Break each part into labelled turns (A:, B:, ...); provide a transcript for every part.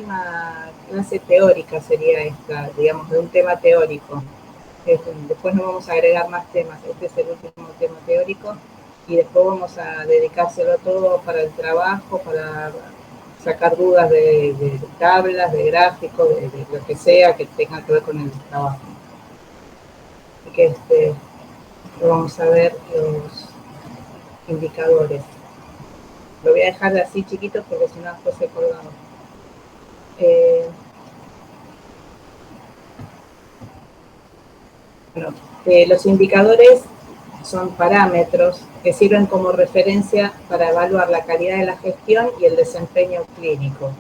A: última clase teórica sería esta, digamos, de un tema teórico. Después no vamos a agregar más temas, este es el último tema teórico y después vamos a dedicárselo todo para el trabajo, para sacar dudas de tablas, de gráficos, de lo que sea que tenga que ver con el trabajo. Así que vamos a ver los indicadores. Lo voy a dejar así chiquito porque si no después se colgado. Bueno, los indicadores son parámetros que sirven como referencia para evaluar la calidad de la gestión y el desempeño clínico.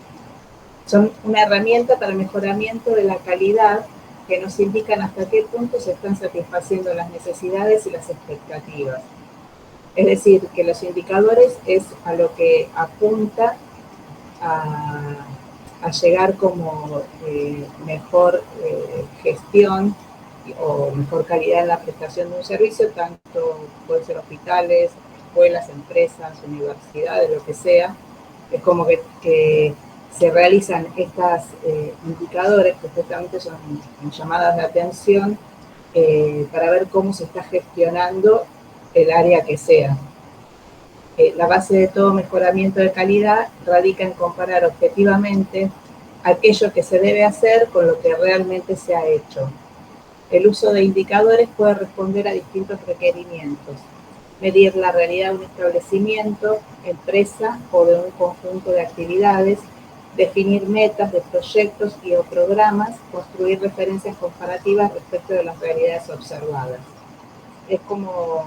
A: Son una herramienta para el mejoramiento de la calidad que nos indican hasta qué punto se están satisfaciendo las necesidades y las expectativas. Es decir, que los indicadores es a lo que apunta a llegar como mejor gestión o mejor calidad en la prestación de un servicio, tanto puede ser hospitales, escuelas, empresas, universidades, lo que sea. Es como que se realizan estas indicadores que justamente son llamadas de atención para ver cómo se está gestionando el área que sea. La base de todo mejoramiento de calidad radica en comparar objetivamente aquello que se debe hacer con lo que realmente se ha hecho. El uso de indicadores puede responder a distintos requerimientos. Medir la realidad de un establecimiento, empresa o de un conjunto de actividades, definir metas de proyectos y o programas, construir referencias comparativas respecto de las realidades observadas. Es como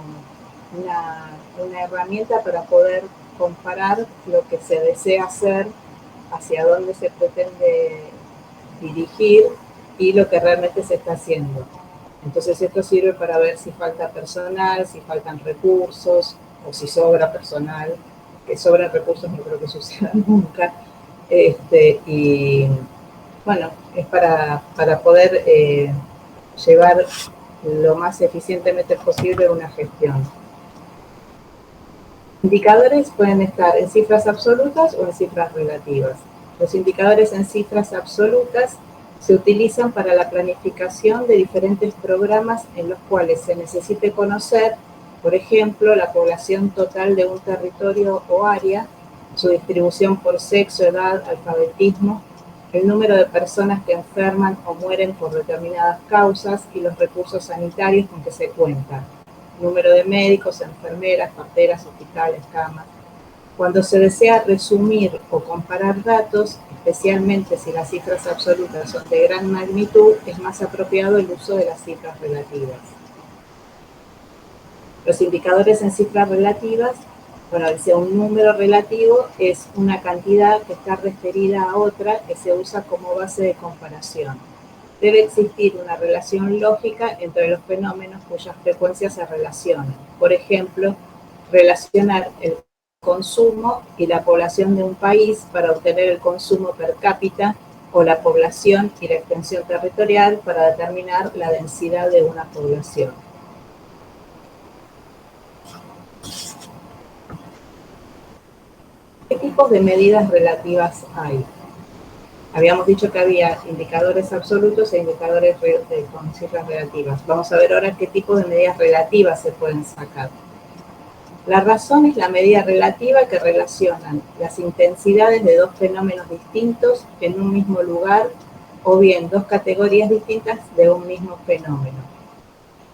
A: una herramienta para poder comparar lo que se desea hacer, hacia dónde se pretende dirigir y lo que realmente se está haciendo. Entonces esto sirve para ver si falta personal, si faltan recursos o si sobra personal. Que sobran recursos no creo que suceda nunca. Y bueno, es para poder llevar lo más eficientemente posible una gestión. Indicadores pueden estar en cifras absolutas o en cifras relativas. Los indicadores en cifras absolutas se utilizan para la planificación de diferentes programas en los cuales se necesite conocer, por ejemplo, la población total de un territorio o área, su distribución por sexo, edad, alfabetismo, el número de personas que enferman o mueren por determinadas causas y los recursos sanitarios con que se cuentan. Número de médicos, enfermeras, parteras, hospitales, camas. Cuando se desea resumir o comparar datos, especialmente si las cifras absolutas son de gran magnitud, es más apropiado el uso de las cifras relativas. Los indicadores en cifras relativas, bueno, dice un número relativo es una cantidad que está referida a otra que se usa como base de comparación. Debe existir una relación lógica entre los fenómenos cuyas frecuencias se relacionan. Por ejemplo, relacionar el consumo y la población de un país para obtener el consumo per cápita o la población y la extensión territorial para determinar la densidad de una población. ¿Qué tipos de medidas relativas hay? Habíamos dicho que había indicadores absolutos e indicadores con cifras relativas. Vamos a ver ahora qué tipo de medidas relativas se pueden sacar. La razón es la medida relativa que relacionan las intensidades de dos fenómenos distintos en un mismo lugar o bien dos categorías distintas de un mismo fenómeno.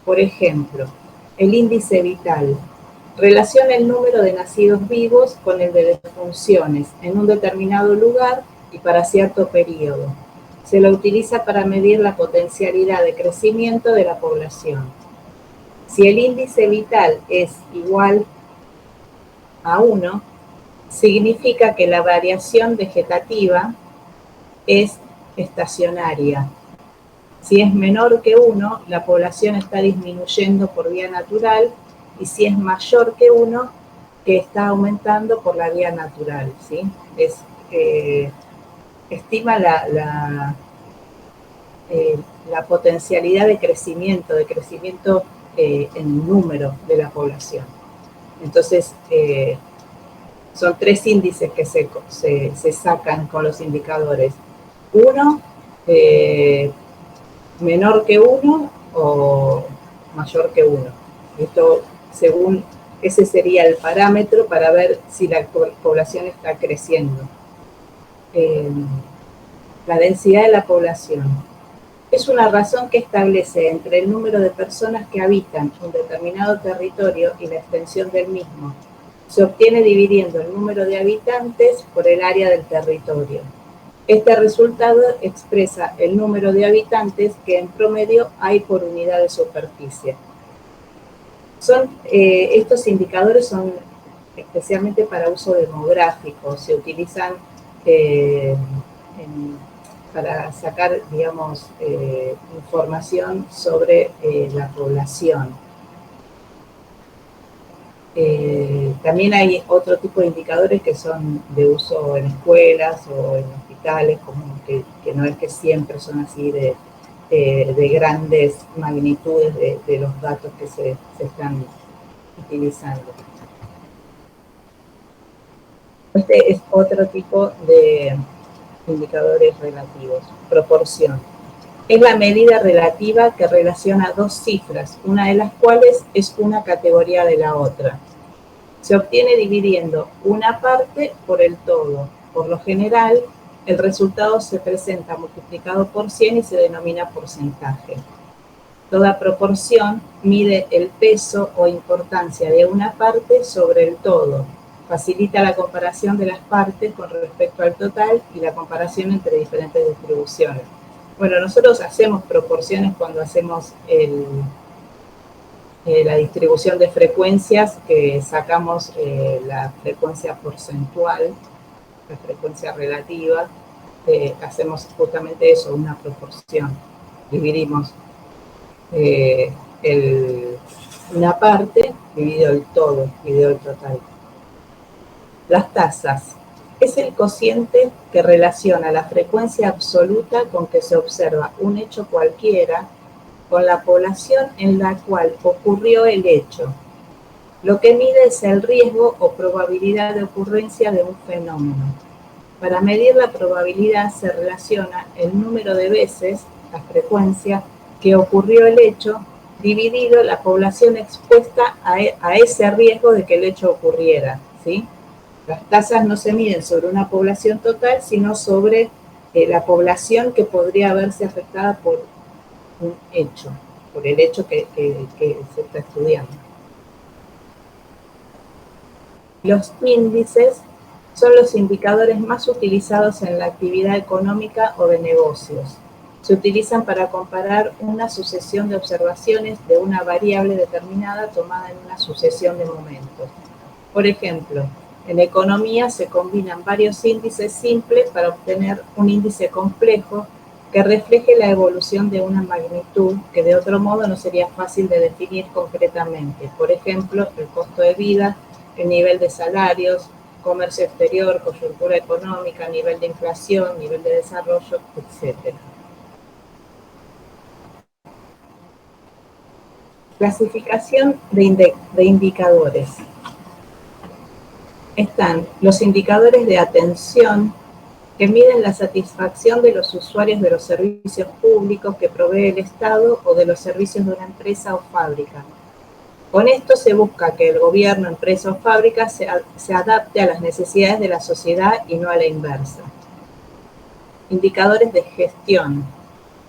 A: Por ejemplo, el índice vital relaciona el número de nacidos vivos con el de defunciones en un determinado lugar y para cierto periodo. Se lo utiliza para medir la potencialidad de crecimiento de la población. Si el índice vital es igual a 1, significa que la variación vegetativa es estacionaria. Si es menor que 1, la población está disminuyendo por vía natural, y si es mayor que 1, que está aumentando por la vía natural, ¿sí? Estima la potencialidad de crecimiento en número de la población. Entonces, son 3 índices que se sacan con los indicadores. 1, menor que 1 o mayor que 1. Esto según ese sería el parámetro para ver si la población está creciendo. La densidad de la población es una razón que establece entre el número de personas que habitan un determinado territorio y la extensión del mismo. Se obtiene dividiendo el número de habitantes por el área del territorio. Este resultado expresa el número de habitantes que en promedio hay por unidad de superficie. Estos indicadores son especialmente para uso demográfico, se utilizan para sacar, digamos, información sobre la población. También hay otro tipo de indicadores que son de uso en escuelas o en hospitales, como que no es que siempre son así de grandes magnitudes de los datos que se están utilizando. Este es otro tipo de indicadores relativos. Proporción. Es la medida relativa que relaciona dos cifras, una de las cuales es una categoría de la otra. Se obtiene dividiendo una parte por el todo. Por lo general, el resultado se presenta multiplicado por 100 y se denomina porcentaje. Toda proporción mide el peso o importancia de una parte sobre el todo. Facilita la comparación de las partes con respecto al total y la comparación entre diferentes distribuciones. Bueno, nosotros hacemos proporciones cuando hacemos la distribución de frecuencias, que sacamos la frecuencia porcentual, la frecuencia relativa, hacemos justamente eso, una proporción. Dividimos una parte dividido el todo, dividido el total. Las tasas. Es el cociente que relaciona la frecuencia absoluta con que se observa un hecho cualquiera con la población en la cual ocurrió el hecho. Lo que mide es el riesgo o probabilidad de ocurrencia de un fenómeno. Para medir la probabilidad se relaciona el número de veces, la frecuencia, que ocurrió el hecho, dividido la población expuesta a ese riesgo de que el hecho ocurriera, ¿sí? Las tasas no se miden sobre una población total, sino sobre la población que podría verse afectada por un hecho, por el hecho que se está estudiando. Los índices son los indicadores más utilizados en la actividad económica o de negocios. Se utilizan para comparar una sucesión de observaciones de una variable determinada tomada en una sucesión de momentos. Por ejemplo, en economía se combinan varios índices simples para obtener un índice complejo que refleje la evolución de una magnitud que de otro modo no sería fácil de definir concretamente. Por ejemplo, el costo de vida, el nivel de salarios, comercio exterior, coyuntura económica, nivel de inflación, nivel de desarrollo, etc. Clasificación de indicadores. Están los indicadores de atención, que miden la satisfacción de los usuarios de los servicios públicos que provee el Estado o de los servicios de una empresa o fábrica. Con esto se busca que el gobierno, empresa o fábrica se adapte a las necesidades de la sociedad y no a la inversa. Indicadores de gestión.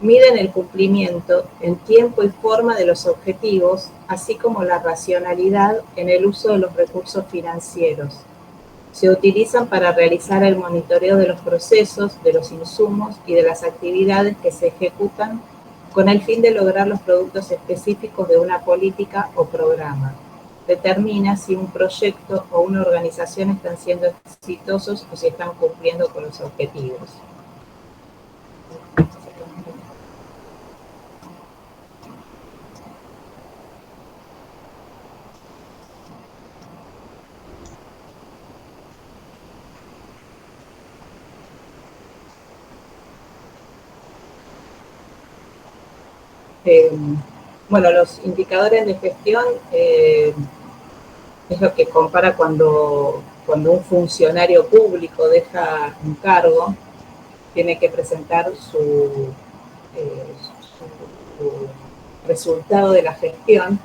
A: Miden el cumplimiento en tiempo y forma de los objetivos, así como la racionalidad en el uso de los recursos financieros. Se utilizan para realizar el monitoreo de los procesos, de los insumos y de las actividades que se ejecutan con el fin de lograr los productos específicos de una política o programa. Determina si un proyecto o una organización están siendo exitosos o si están cumpliendo con los objetivos. Bueno, los indicadores de gestión es lo que compara cuando un funcionario público deja un cargo. tiene que presentar su resultado de la gestión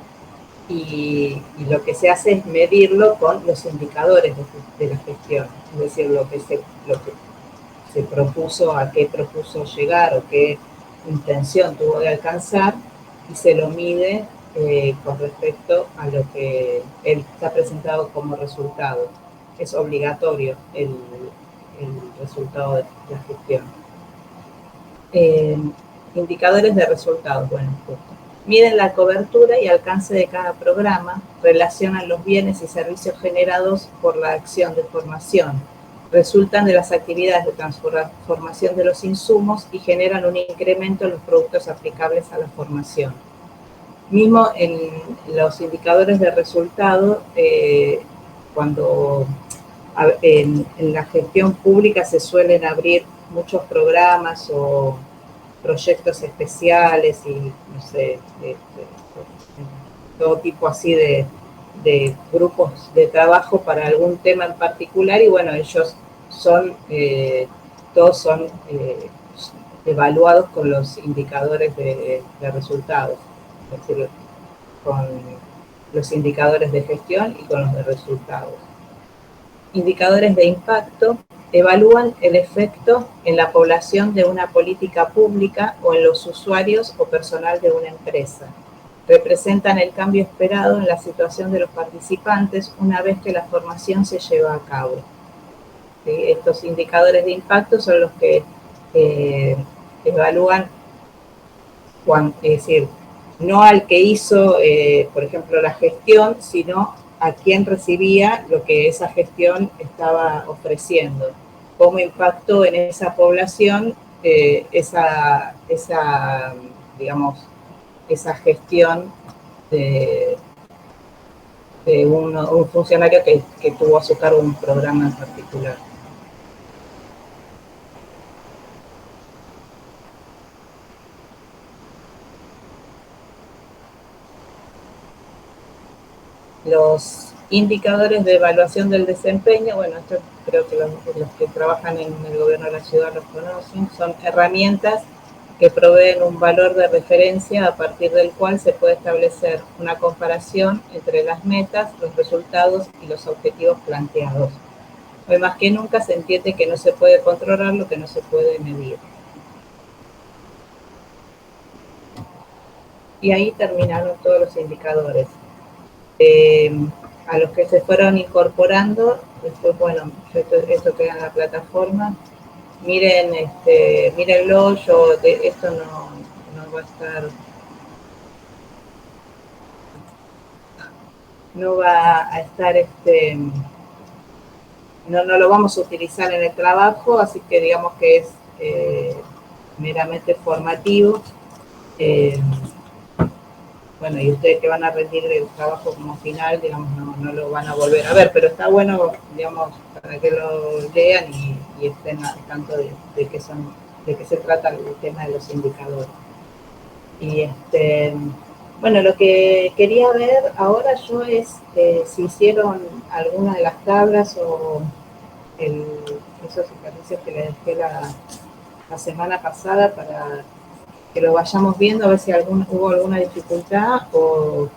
A: y lo que se hace es medirlo con los indicadores de la gestión, es decir, lo que se propuso, a qué propuso llegar o qué intención tuvo de alcanzar y se lo mide con respecto a lo que él está presentado como resultado. Es obligatorio el resultado de la gestión. Indicadores de resultados, bueno, justo. Miden la cobertura y alcance de cada programa, relacionan los bienes y servicios generados por la acción de formación, resultan de las actividades de transformación de los insumos y generan un incremento en los productos aplicables a la formación. Mismo en los indicadores de resultado, cuando en la gestión pública se suelen abrir muchos programas o proyectos especiales y, no sé, todo tipo así de grupos de trabajo para algún tema en particular y bueno, ellos son, todos son evaluados con los indicadores de resultados, es decir, con los indicadores de gestión y con los de resultados. Indicadores de impacto evalúan el efecto en la población de una política pública o en los usuarios o personal de una empresa. Representan el cambio esperado en la situación de los participantes una vez que la formación se lleva a cabo. ¿Sí? Estos indicadores de impacto son los que evalúan, es decir, no al que hizo, por ejemplo, la gestión, sino a quién recibía lo que esa gestión estaba ofreciendo, cómo impactó en esa población digamos, esa gestión de un funcionario que tuvo a su cargo un programa en particular. Los indicadores de evaluación del desempeño, bueno, esto creo que los que trabajan en el gobierno de la ciudad los conocen, son herramientas que proveen un valor de referencia a partir del cual se puede establecer una comparación entre las metas, los resultados y los objetivos planteados. Hoy más que nunca se entiende que no se puede controlar lo que no se puede medir. Y ahí terminaron todos los indicadores. A los que se fueron incorporando, después, bueno, esto queda en la plataforma. Miren, mírenlo, esto no va a estar, no va a estar, no lo vamos a utilizar en el trabajo, así que digamos que es meramente formativo. Bueno, y ustedes que van a rendir el trabajo como final, digamos, no lo van a volver a ver, pero está bueno, digamos, para que lo lean y estén al tanto de qué se trata el tema de los indicadores. Y bueno, lo que quería ver ahora yo es si hicieron alguna de las tablas o esos ejercicios que les dejé la semana pasada para que lo vayamos viendo, a ver si hubo alguna dificultad o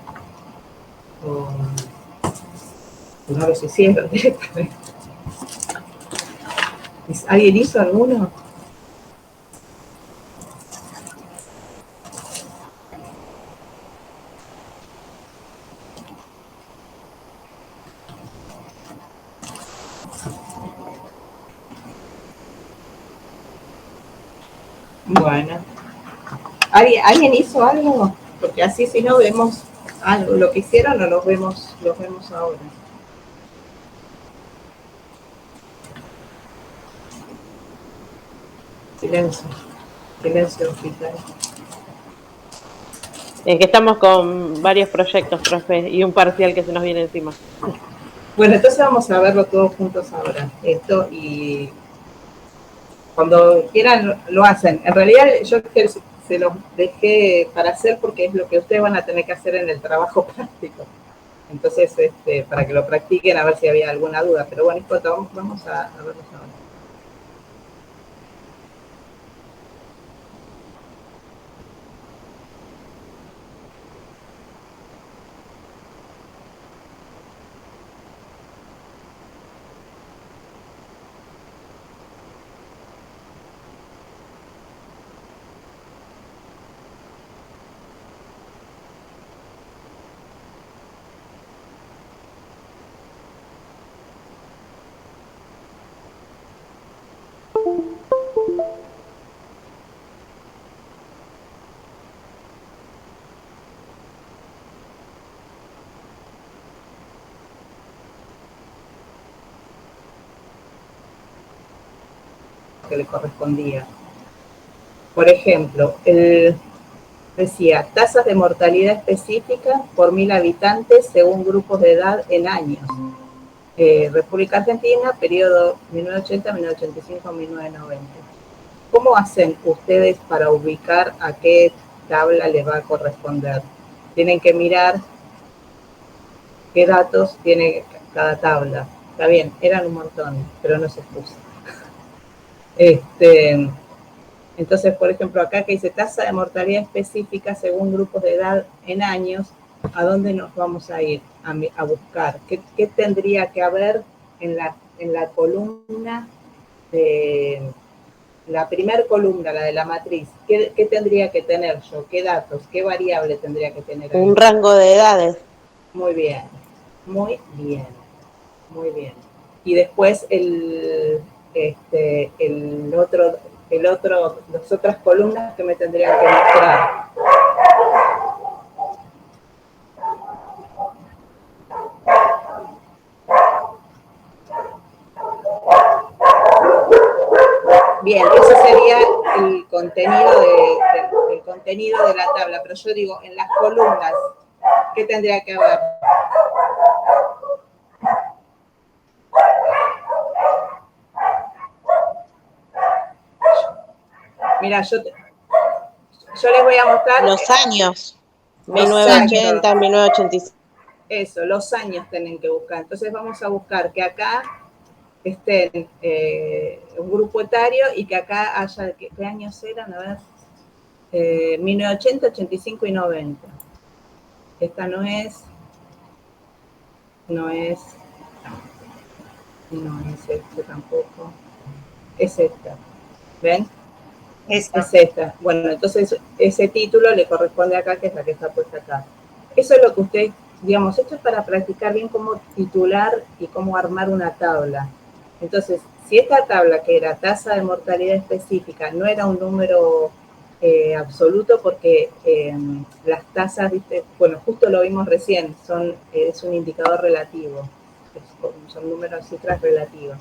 A: no los hicieron directamente. ¿Alguien hizo alguno? Bueno. ¿Alguien hizo algo? Porque así si no vemos algo, lo que hicieron o los vemos ahora. Silencio. Silencio hospital.
B: Es que estamos con varios proyectos, profe, y un parcial que se nos viene encima.
A: Bueno, entonces vamos a verlo todos juntos ahora. Esto y cuando quieran lo hacen. En realidad yo se los dejé para hacer porque es lo que ustedes van a tener que hacer en el trabajo práctico. Entonces, para que lo practiquen a ver si había alguna duda. Pero bueno, vamos a verlos ahora. que le correspondía. Por ejemplo, decía tasas de mortalidad específicas por 1000 habitantes según grupos de edad en años. República Argentina, periodo 1980, 1985, 1990. ¿Cómo hacen ustedes para ubicar a qué tabla les va a corresponder? Tienen que mirar qué datos tiene cada tabla. Está bien, eran un montón, pero no se expuso. Entonces, por ejemplo, acá que dice tasa de mortalidad específica según grupos de edad en años, ¿a dónde nos vamos a ir a buscar? ¿Qué tendría que haber en la columna de la primera columna, la de la matriz? ¿Qué tendría que tener yo? ¿Qué datos? ¿Qué variable tendría que tener ahí?
B: Un rango de edades.
A: Muy bien, muy bien, muy bien. Y después las otras columnas que me tendrían que mostrar. Bien, ese sería el contenido de la tabla, pero yo digo, en las columnas, ¿qué tendría que haber? Mira, yo les voy a mostrar
B: Los años.
A: exacto.
B: 1980, 1985.
A: Eso, los años tienen que buscar. Entonces vamos a buscar que acá estén un grupo etario y que acá haya, ¿qué años eran? A ver, 1980, 85 y 90. Esta no es esta tampoco. Es esta. ¿Ven? Es esta. Bueno, entonces ese título le corresponde acá, que es la que está puesta acá. Eso es lo que ustedes, digamos, esto es para practicar bien cómo titular y cómo armar una tabla. Entonces, si esta tabla, que era tasa de mortalidad específica, no era un número absoluto, porque las tasas, ¿viste? Bueno, justo lo vimos recién, es un indicador relativo, son números, cifras relativas.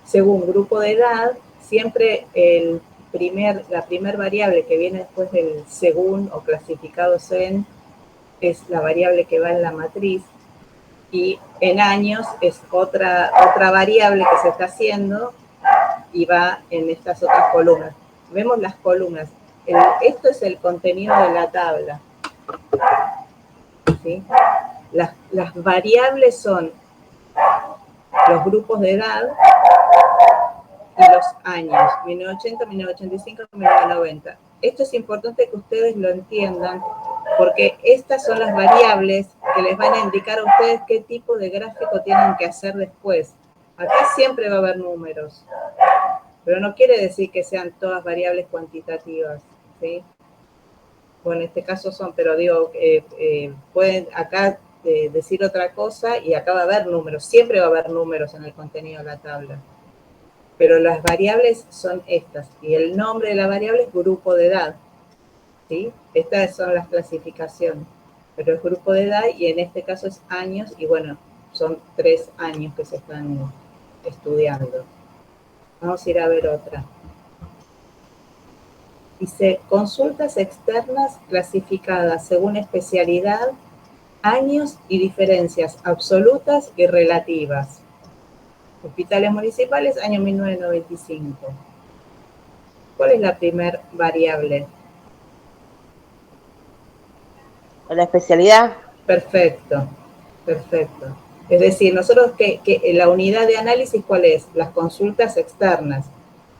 A: Según grupo de edad, siempre la primer variable que viene después del según o clasificado según es la variable que va en la matriz, y en años es otra variable que se está haciendo y va en estas otras columnas. Vemos las columnas. Esto es el contenido de la tabla. ¿Sí? Las variables son los grupos de edad y los años, 1980, 1985, 1990. Esto es importante que ustedes lo entiendan, porque estas son las variables que les van a indicar a ustedes qué tipo de gráfico tienen que hacer después. Acá siempre va a haber números, pero no quiere decir que sean todas variables cuantitativas, ¿sí? Bueno, en este caso son, pero digo, pueden acá decir otra cosa y acá va a haber números, siempre va a haber números en el contenido de la tabla. Pero las variables son estas, y el nombre de la variable es grupo de edad, ¿sí? Estas son las clasificaciones, pero es grupo de edad y en este caso es años, y bueno, son 3 años que se están estudiando. Vamos a ir a ver otra. Dice, consultas externas clasificadas según especialidad, años y diferencias absolutas y relativas. Hospitales municipales, año 1995. ¿Cuál es la primer variable?
B: La especialidad.
A: Perfecto, perfecto. Es decir, nosotros la unidad de análisis, ¿cuál es? Las consultas externas.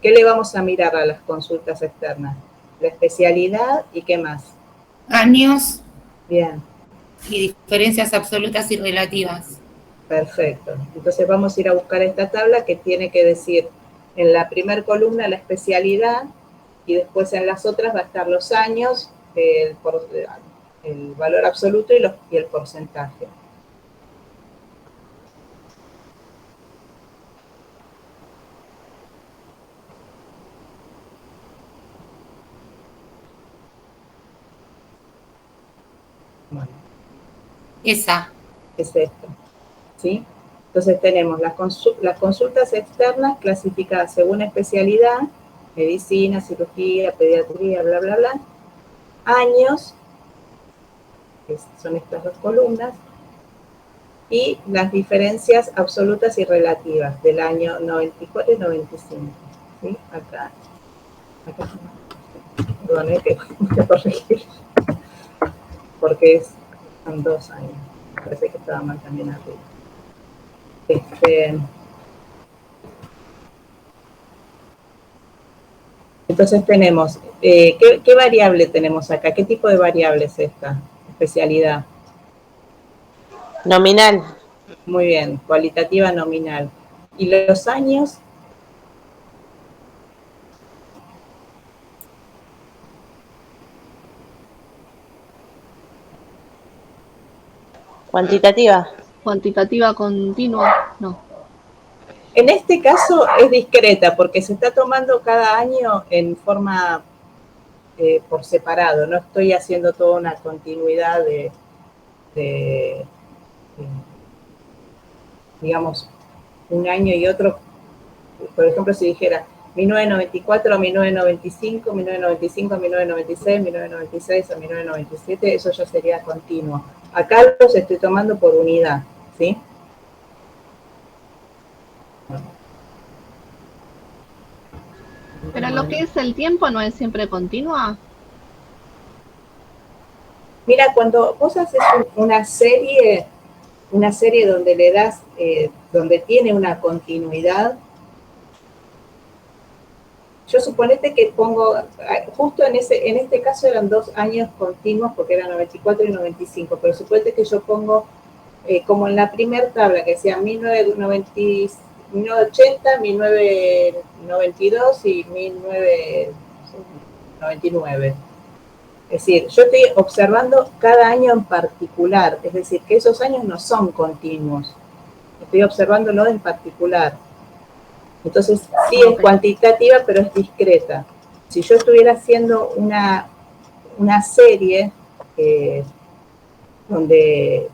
A: ¿Qué le vamos a mirar a las consultas externas? La especialidad y ¿qué más?
C: Años.
A: Bien.
C: Y diferencias absolutas y relativas.
A: Perfecto. Entonces vamos a ir a buscar esta tabla que tiene que decir en la primera columna la especialidad y después en las otras va a estar los años, el valor absoluto y el porcentaje. Bueno.
C: Esa.
A: Es esto, ¿sí? Entonces tenemos las consultas externas clasificadas según especialidad, medicina, cirugía, pediatría, bla, bla, bla, años, que son estas dos columnas, y las diferencias absolutas y relativas del año 94 y 95. ¿Sí? Acá, perdón, que voy a corregir, porque son 2 años. Parece que estaba mal también arriba. Entonces tenemos, ¿qué variable tenemos acá? ¿Qué tipo de variable es esta especialidad?
B: Nominal.
A: Muy bien, cualitativa nominal. ¿Y los años?
B: Cuantitativa.
D: Cuantitativa continua, no.
A: En este caso es discreta porque se está tomando cada año en forma por separado. No estoy haciendo toda una continuidad de digamos, un año y otro. Por ejemplo, si dijera 1994 a 1995, 1995 a 1996, 1996 a 1997, eso ya sería continuo. Acá los estoy tomando por unidad, ¿sí?
D: Pero lo que es el tiempo no es siempre continua.
A: Mira, cuando vos haces una serie donde le das, donde tiene una continuidad, yo suponete que pongo, justo en este caso eran 2 años continuos porque eran 94 y 95, pero suponete que yo pongo como en la primera tabla que decía 1980, 1992 y 1999. Es decir, yo estoy observando cada año en particular, es decir, que esos años no son continuos, estoy observándolo en particular. Entonces, sí es cuantitativa, pero es discreta. Si yo estuviera haciendo una serie donde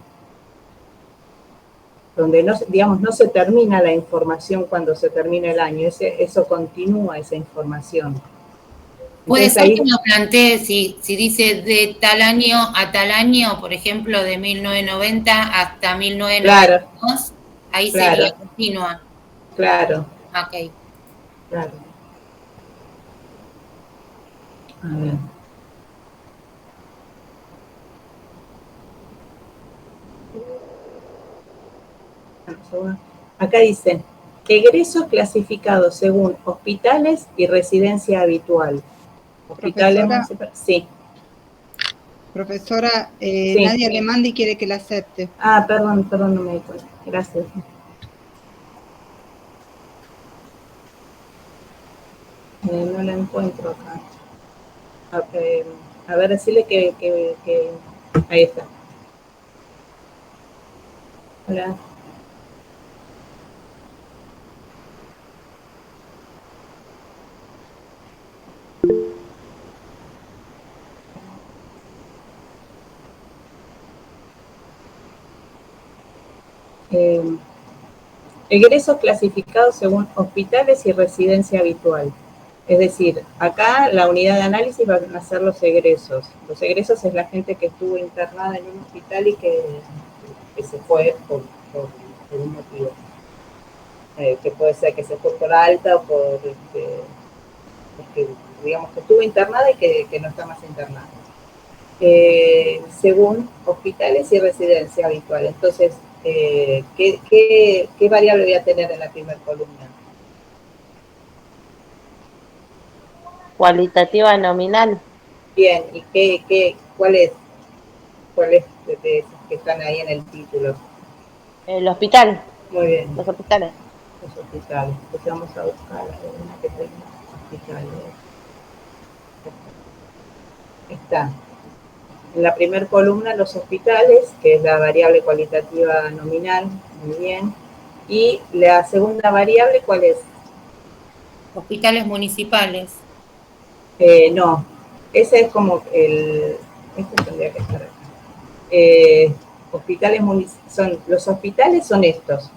A: no, digamos, no se termina la información cuando se termina el año, eso continúa esa información.
C: Puede
A: Entonces,
C: ser
A: ahí,
C: que lo plantee, si dice de tal año a tal año, por ejemplo, de 1990 hasta 1992, claro, ahí
A: claro,
C: sería continua.
A: Claro.
C: Ok.
A: Claro. A ver. Acá dice, egresos clasificados según hospitales y residencia habitual. Hospitales, sí.
E: Profesora,
A: Sí.
E: Nadia le manda y quiere que la acepte.
A: Ah, perdón, no me di cuenta. Gracias. No la encuentro acá. A ver, decirle que ahí está. Hola. Egresos clasificados según hospitales y residencia habitual. Es decir, acá la unidad de análisis van a ser los egresos. Los egresos es la gente que estuvo internada en un hospital y que se fue por un motivo. Que puede ser que se fue por alta o porque, digamos, que estuvo internada y que no está más internada. Según hospitales y residencia habitual. Entonces, ¿qué variable voy a tener en la primera columna?
B: Cualitativa nominal.
A: Bien, ¿y cuál es? ¿Cuál es de esos que están ahí en el título?
B: El hospital.
A: Muy bien.
B: Los hospitales.
A: Los hospitales. Entonces vamos a buscar una que tenga hospitales. Está. En la primera columna los hospitales, que es la variable cualitativa nominal, muy bien. Y la segunda variable, ¿cuál es?
C: Hospitales municipales.
A: No, ese es como este tendría que estar acá. Hospitales municipales, los hospitales son estos.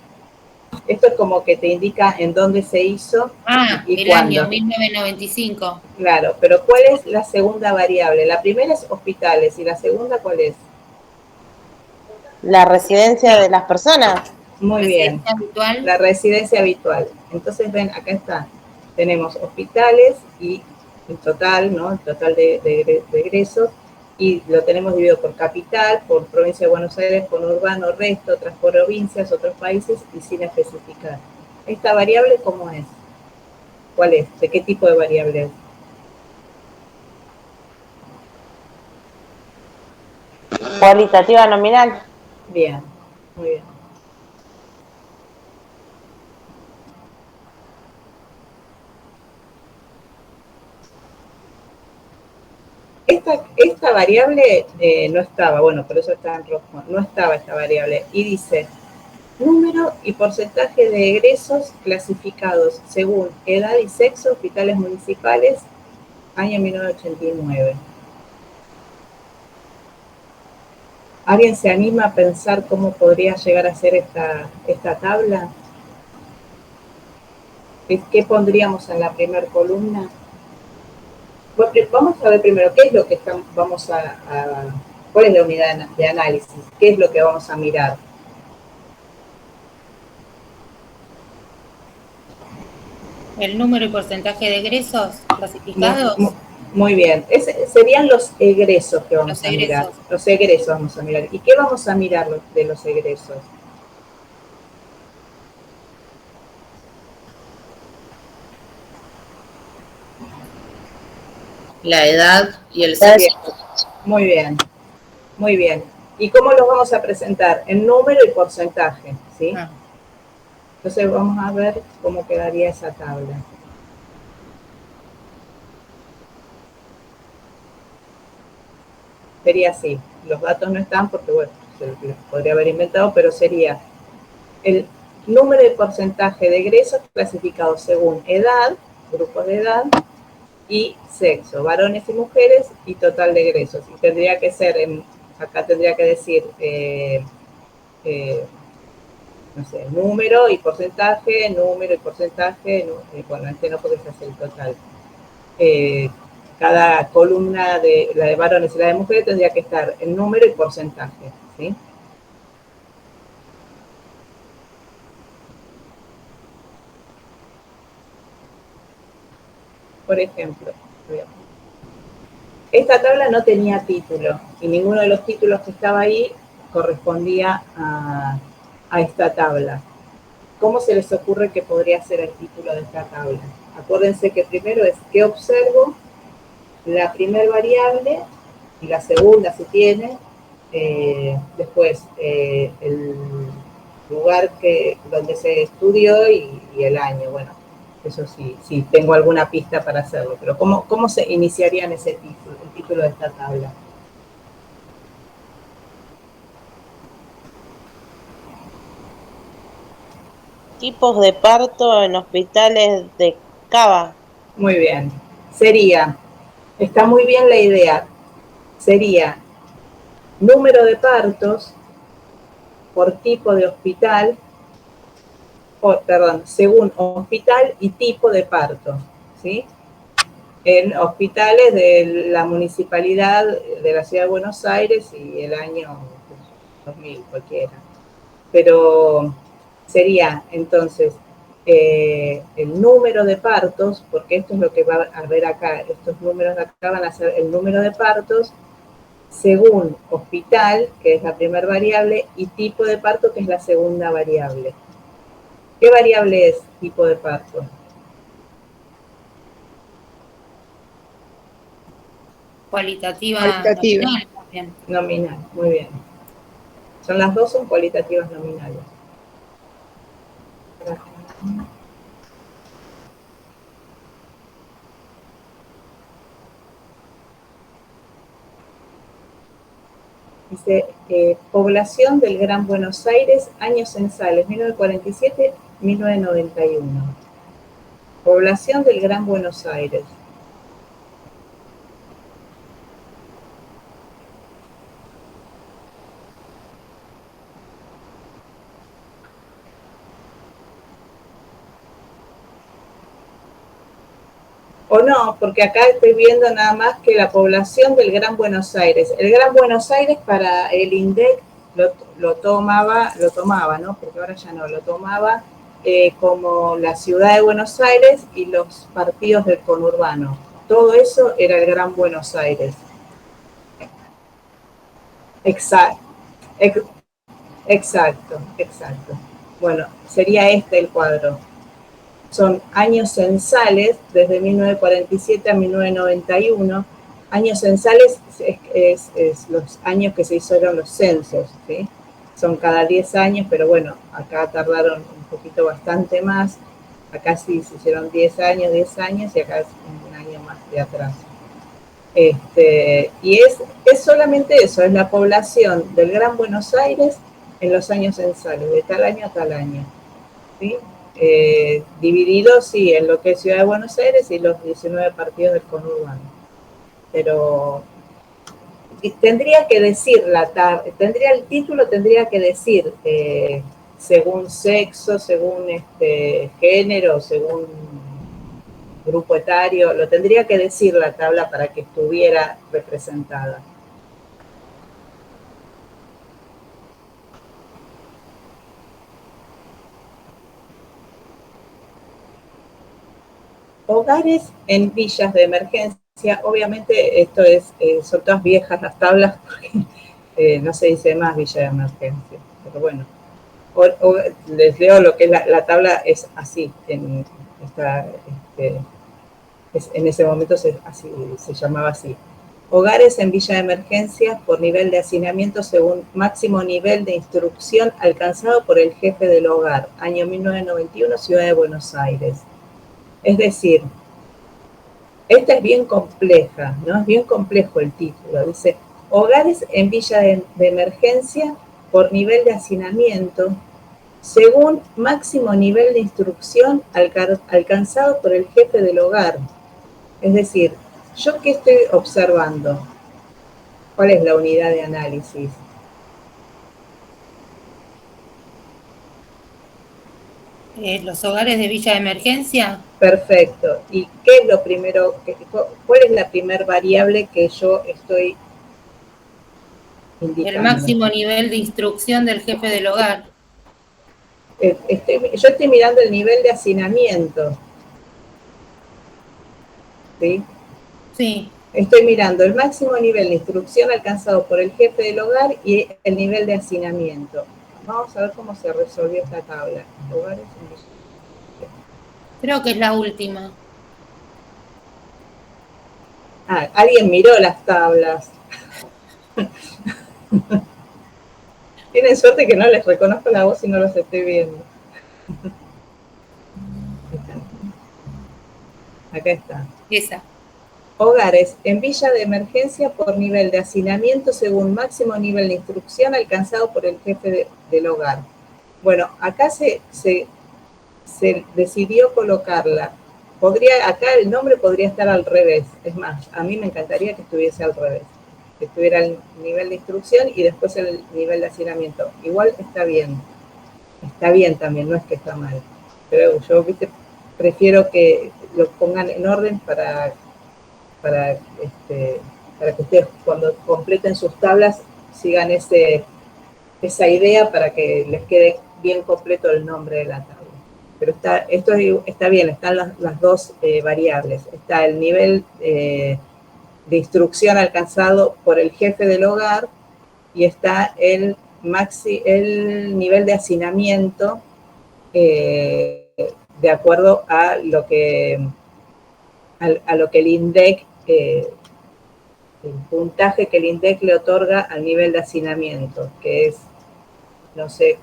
A: Esto es como que te indica en dónde se hizo y
C: el
A: cuándo.
C: año 1995.
A: Claro, pero ¿cuál es la segunda variable? La primera es hospitales y la segunda, ¿cuál es?
B: La residencia de las personas.
A: Muy bien.
C: Residencia habitual.
A: La residencia habitual. Entonces, ven, acá está. Tenemos hospitales y el total, ¿no? El total de egresos, y lo tenemos dividido por capital, por provincia de Buenos Aires, por urbano, resto, otras provincias, otros países, y sin especificar. ¿Esta variable cómo es? ¿Cuál es? ¿De qué tipo de variable es?
B: Cualitativa nominal.
A: Bien, muy bien. Esta variable no estaba, bueno, por eso está en rojo, no estaba esta variable. Y dice, número y porcentaje de egresos clasificados según edad y sexo, hospitales municipales, año 1989. ¿Alguien se anima a pensar cómo podría llegar a ser esta tabla? ¿Qué pondríamos en la primera columna? Bueno, vamos a ver primero qué es lo que cuál es la unidad de análisis, qué es lo que vamos a mirar.
C: El número y porcentaje de egresos clasificados.
A: Muy bien. Serían los egresos que vamos a mirar. Los egresos vamos a mirar. ¿Y qué vamos a mirar de los egresos?
C: La edad y el sexo.
A: Muy bien. Muy bien. ¿Y cómo los vamos a presentar? En número y porcentaje, ¿sí? Entonces vamos a ver cómo quedaría esa tabla. Sería así. Los datos no están porque, bueno, se los podría haber inventado, pero sería el número y porcentaje de egresos clasificados según edad, grupos de edad, y sexo, varones y mujeres, y total de egresos. Y tendría que ser, acá tendría que decir, no sé, número y porcentaje, bueno, este no porque se hace el total. Cada columna de la de varones y la de mujeres tendría que estar en número y porcentaje, ¿sí? Por ejemplo, esta tabla no tenía título y ninguno de los títulos que estaba ahí correspondía a esta tabla. ¿Cómo se les ocurre que podría ser el título de esta tabla? Acuérdense que primero es ¿qué observo? La primera variable y la segunda si tiene, después el lugar donde se estudió y el año. Bueno, eso sí tengo alguna pista para hacerlo, pero ¿cómo se iniciarían ese título, el título de esta tabla?
B: Tipos de parto en hospitales de Cava.
A: Muy bien. Está muy bien la idea, sería número de partos por tipo de hospital, según hospital y tipo de parto, ¿sí? En hospitales de la municipalidad de la ciudad de Buenos Aires y el año 2000, cualquiera. Pero sería entonces el número de partos, porque esto es lo que va a ver acá, estos números de acá van a ser el número de partos según hospital, que es la primera variable, y tipo de parto, que es la segunda variable. ¿Qué variable es tipo de parto?
C: Cualitativa.
A: Nominal, muy bien. Las dos son cualitativas nominales. Dice, población del Gran Buenos Aires, años censales, 1947-1991. Población del Gran Buenos Aires. O no, porque acá estoy viendo nada más que la población del Gran Buenos Aires. El Gran Buenos Aires para el INDEC lo tomaba, ¿no? Porque ahora ya no, lo tomaba como la ciudad de Buenos Aires y los partidos del conurbano. Todo eso era el Gran Buenos Aires. Exacto, exacto. Bueno, sería este el cuadro. Son años censales, desde 1947 a 1991. Años censales es los años que se hicieron los censos, ¿sí? Son cada 10 años, pero bueno, acá tardaron un poquito bastante más. Acá sí se hicieron 10 años, y acá es un año más de atrás. Y es solamente eso, es la población del Gran Buenos Aires en los años censales, de tal año a tal año, ¿sí? Dividido, sí, en lo que es Ciudad de Buenos Aires y los 19 partidos del conurbano. Pero tendría que decir, el título tendría que decir, según sexo, según género, según grupo etario, lo tendría que decir la tabla para que estuviera representada. Hogares en villas de emergencia, obviamente esto son todas viejas las tablas, porque no se dice más villa de emergencia, pero bueno, les leo lo que es la tabla, es así, en ese momento se llamaba así. Hogares en villa de emergencia por nivel de hacinamiento según máximo nivel de instrucción alcanzado por el jefe del hogar, año 1991, Ciudad de Buenos Aires. Es decir, esta es bien compleja, ¿no? Es bien complejo el título. Dice, hogares en villa de emergencia por nivel de hacinamiento según máximo nivel de instrucción alcanzado por el jefe del hogar. Es decir, ¿yo qué estoy observando? ¿Cuál es la unidad de análisis?
C: Los hogares de villa de emergencia.
A: Perfecto. ¿Y qué es lo primero? ¿Cuál es la primer variable que yo estoy indicando?
C: El máximo nivel de instrucción del jefe del hogar.
A: Yo estoy mirando el nivel de hacinamiento. ¿Sí?
C: Sí.
A: Estoy mirando el máximo nivel de instrucción alcanzado por el jefe del hogar y el nivel de hacinamiento. Vamos a ver cómo se resolvió esta tabla. Hogares en...
C: Creo que es la última.
A: Ah, alguien miró las tablas. Tienen suerte que no les reconozco la voz y no los estoy viendo. Acá está.
C: Esa.
A: Hogares en villa de emergencia por nivel de hacinamiento según máximo nivel de instrucción alcanzado por el jefe del hogar. Bueno, acá se decidió colocarla. Acá el nombre podría estar al revés. Es más, a mí me encantaría que estuviese al revés. Que estuviera el nivel de instrucción y después el nivel de hacinamiento. Igual está bien. Está bien también, no es que está mal. Pero yo, prefiero que lo pongan en orden para que ustedes cuando completen sus tablas sigan esa idea para que les quede bien completo el nombre de la tabla. Pero esto está bien, están las dos variables. Está el nivel de instrucción alcanzado por el jefe del hogar y está el nivel de hacinamiento de acuerdo a lo que el INDEC, el puntaje que el INDEC le otorga al nivel de hacinamiento, que es, no sé,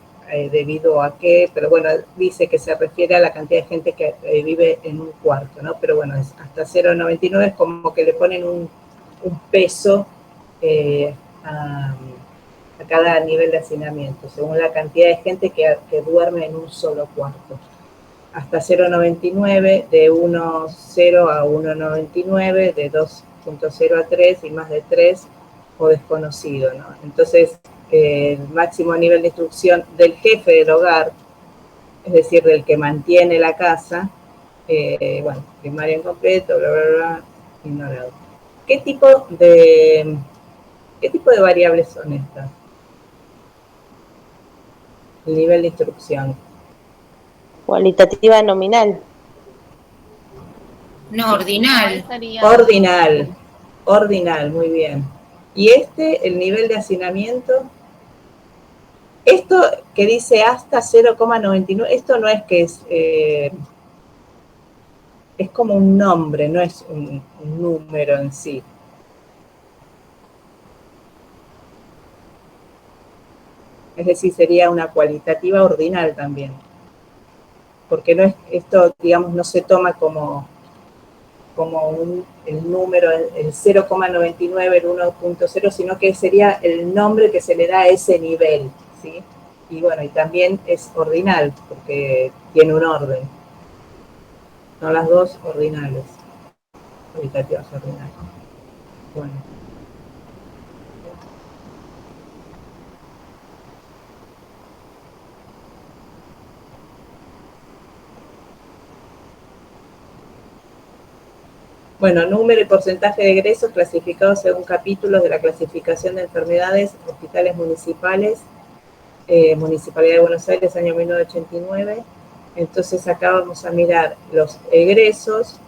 A: debido a qué, pero bueno, dice que se refiere a la cantidad de gente que vive en un cuarto, ¿no? Pero bueno, es hasta 0,99 es como que le ponen un peso a cada nivel de hacinamiento, según la cantidad de gente que duerme en un solo cuarto. Hasta 0,99, de 1,0 a 1,99, de 2,0 a 3 y más de 3 o desconocido, ¿no? Entonces, el máximo nivel de instrucción del jefe del hogar, es decir, del que mantiene la casa, Bueno, primaria incompleto, bla, bla, bla, ignorado. ¿Qué tipo de variables son estas? El nivel de instrucción.
B: Cualitativa nominal.
C: No, ordinal.
D: Sería
A: Ordinal, muy bien. Y el nivel de hacinamiento, esto que dice hasta 0,99, esto no es que es como un nombre, no es un número en sí. Es decir, sería una cualitativa ordinal también. Porque no es, esto, digamos, no se toma como el número, el 0,99, el 1.0, sino que sería el nombre que se le da a ese nivel, ¿sí? Y bueno, y también es ordinal, porque tiene un orden. Son las dos ordinales, cualitativas ordinales. Bueno. Bueno, número y porcentaje de egresos clasificados según capítulos de la clasificación de enfermedades, hospitales municipales, Municipalidad de Buenos Aires, año 1989. Entonces acá vamos a mirar los egresos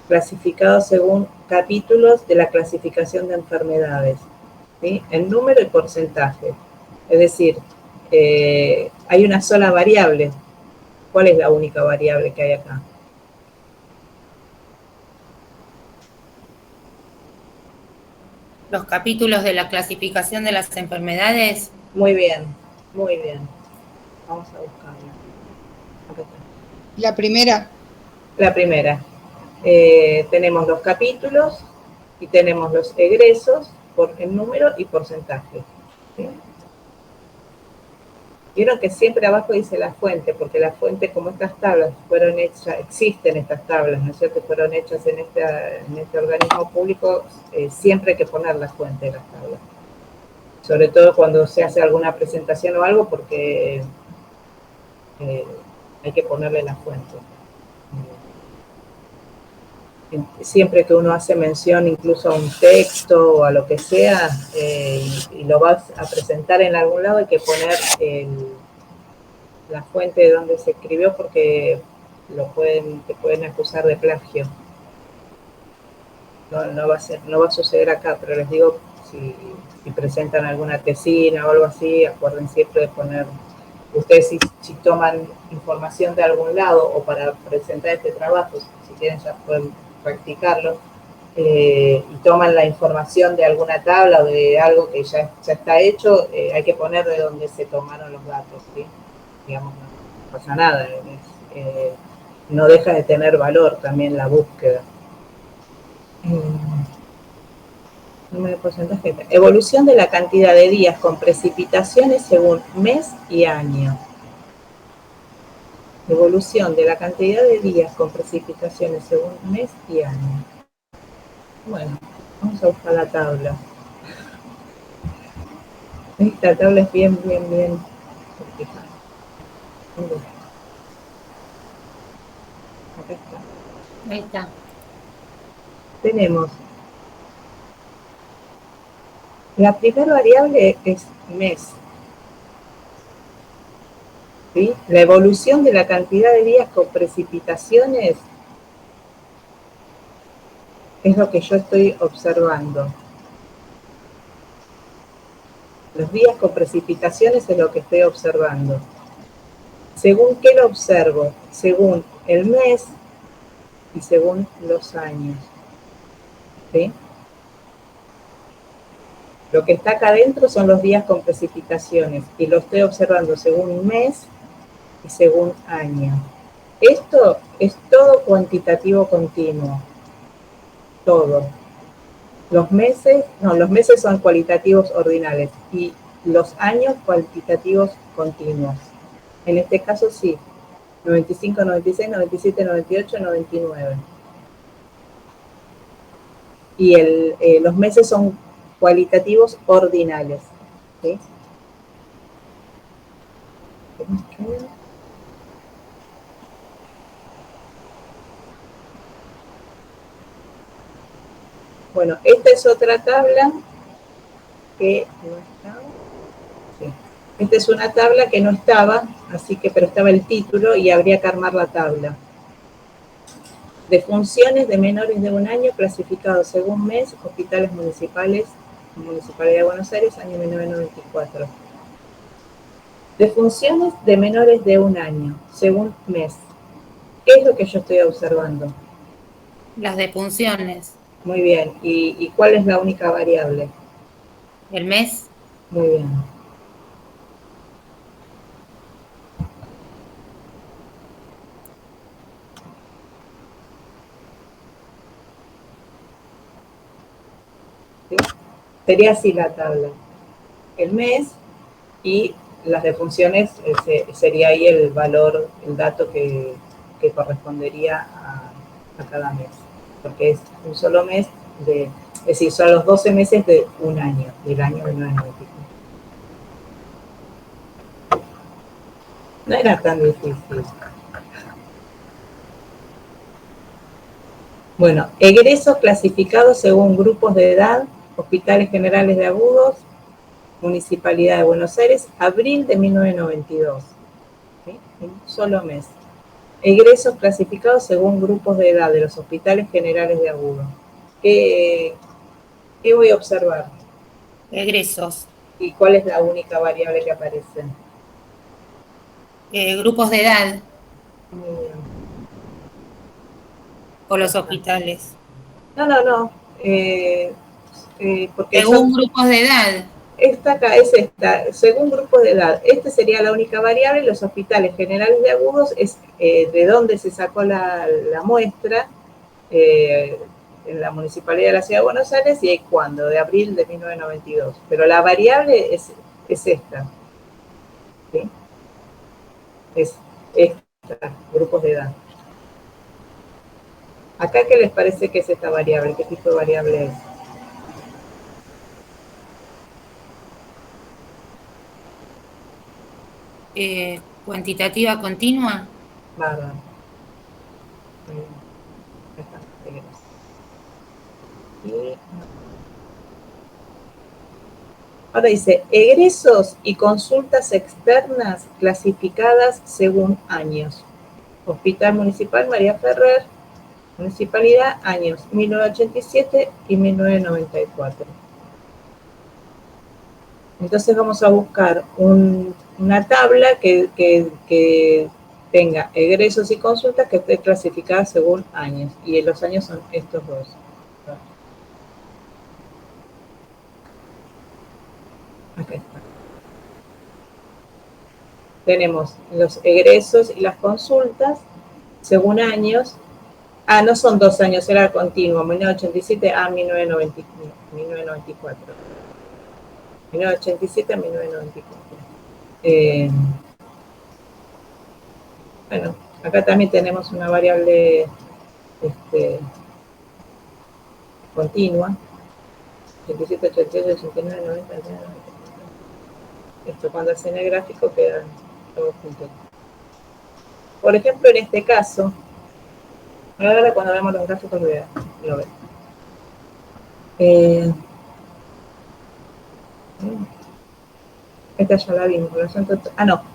A: clasificados según capítulos de la clasificación de enfermedades, ¿sí? En número y porcentaje. Es decir, hay una sola variable. ¿Cuál es la única variable que hay acá?
C: Los capítulos de la clasificación de las enfermedades.
A: Muy bien, muy bien. Vamos a buscarla. Acá está.
E: La primera.
A: La primera. Tenemos los capítulos y tenemos los egresos en número y porcentaje. ¿Sí? Vieron que siempre abajo dice la fuente, porque la fuente, como estas tablas fueron hechas, existen estas tablas, ¿no es cierto? Fueron hechas en este organismo público, siempre hay que poner la fuente de las tablas. Sobre todo cuando se hace alguna presentación o algo, porque hay que ponerle la fuente. Siempre que uno hace mención incluso a un texto o a lo que sea, y lo vas a presentar en algún lado, hay que poner la fuente de donde se escribió, porque te pueden acusar de plagio. No va a suceder acá, pero les digo, si presentan alguna tesina o algo así, acuerden siempre de poner, ustedes si toman información de algún lado o para presentar este trabajo, si quieren ya pueden practicarlo, y toman la información de alguna tabla o de algo que ya está hecho, hay que poner de dónde se tomaron los datos, ¿sí? Digamos, no pasa nada, no deja de tener valor también la búsqueda. Número de porcentaje. Evolución de la cantidad de días con precipitaciones según mes y año. Evolución de la cantidad de días con precipitaciones según mes y año. Bueno, vamos a buscar la tabla. Esta tabla es bien complicada. Acá está.
C: Ahí está.
A: Tenemos la primera variable es mes. ¿Sí? La evolución de la cantidad de días con precipitaciones es lo que yo estoy observando. Los días con precipitaciones es lo que estoy observando. ¿Según qué lo observo? Según el mes y según los años. ¿Sí? Lo que está acá adentro son los días con precipitaciones y lo estoy observando según mes y según año. Esto es todo cuantitativo continuo. Todo. Los meses son cualitativos ordinales y los años cuantitativos continuos. En este caso sí, 95, 96, 97, 98, 99. Y los meses son cualitativos ordinales. ¿Sí? Bueno, esta es otra tabla que no estaba. Sí. Esta es una tabla que no estaba, así que, pero estaba el título y habría que armar la tabla. De funciones de menores de 1 año clasificados según mes, hospitales municipales, Municipalidad de Buenos Aires, año 1994. De funciones de menores de 1 año, según mes. ¿Qué es lo que yo estoy observando?
C: Las defunciones.
A: Muy bien. ¿Y cuál es la única variable?
C: El mes.
A: Muy bien. ¿Sí? Sería así la tabla. El mes y las defunciones sería ahí el valor, el dato que correspondería a cada mes. Porque es un solo mes, es decir, son los 12 meses de un año, del año 1994. No era tan difícil. Bueno, egresos clasificados según grupos de edad, hospitales generales de agudos, Municipalidad de Buenos Aires, abril de 1992. ¿Sí? Un solo mes. Egresos clasificados según grupos de edad de los hospitales generales de agudos. ¿Qué voy a observar?
C: Egresos.
A: ¿Y cuál es la única variable que aparece?
C: Grupos de edad
A: Muy bien.
C: o los hospitales.
A: No. Porque
C: Según grupos de edad.
A: esta acá es esta, según grupos de edad. Esta sería la única variable. Los hospitales generales de agudos es de dónde se sacó la muestra, en la Municipalidad de la Ciudad de Buenos Aires y cuándo, de abril de 1992. Pero la variable es esta. ¿Sí? Es esta, grupos de edad. ¿Acá qué les parece que es esta variable? ¿Qué tipo de variable es?
C: Cuantitativa continua.
A: Bárbaro. Y ahora dice, egresos y consultas externas clasificadas según años. Hospital Municipal María Ferrer, Municipalidad, años 1987 y 1994. Entonces vamos a buscar una tabla que tenga egresos y consultas que esté clasificada según años. Y los años son estos dos. Acá está. Tenemos los egresos y las consultas según años. No son 2 años, era continuo, 1987 a 1994. 1987 a 1994. Bueno, acá también tenemos una variable continua. 87, 88, 89, 90, 90. Esto cuando hacen el gráfico quedan todos juntos. Por ejemplo, en este caso, ahora cuando vemos los gráficos lo ven. Esta ya la vimos.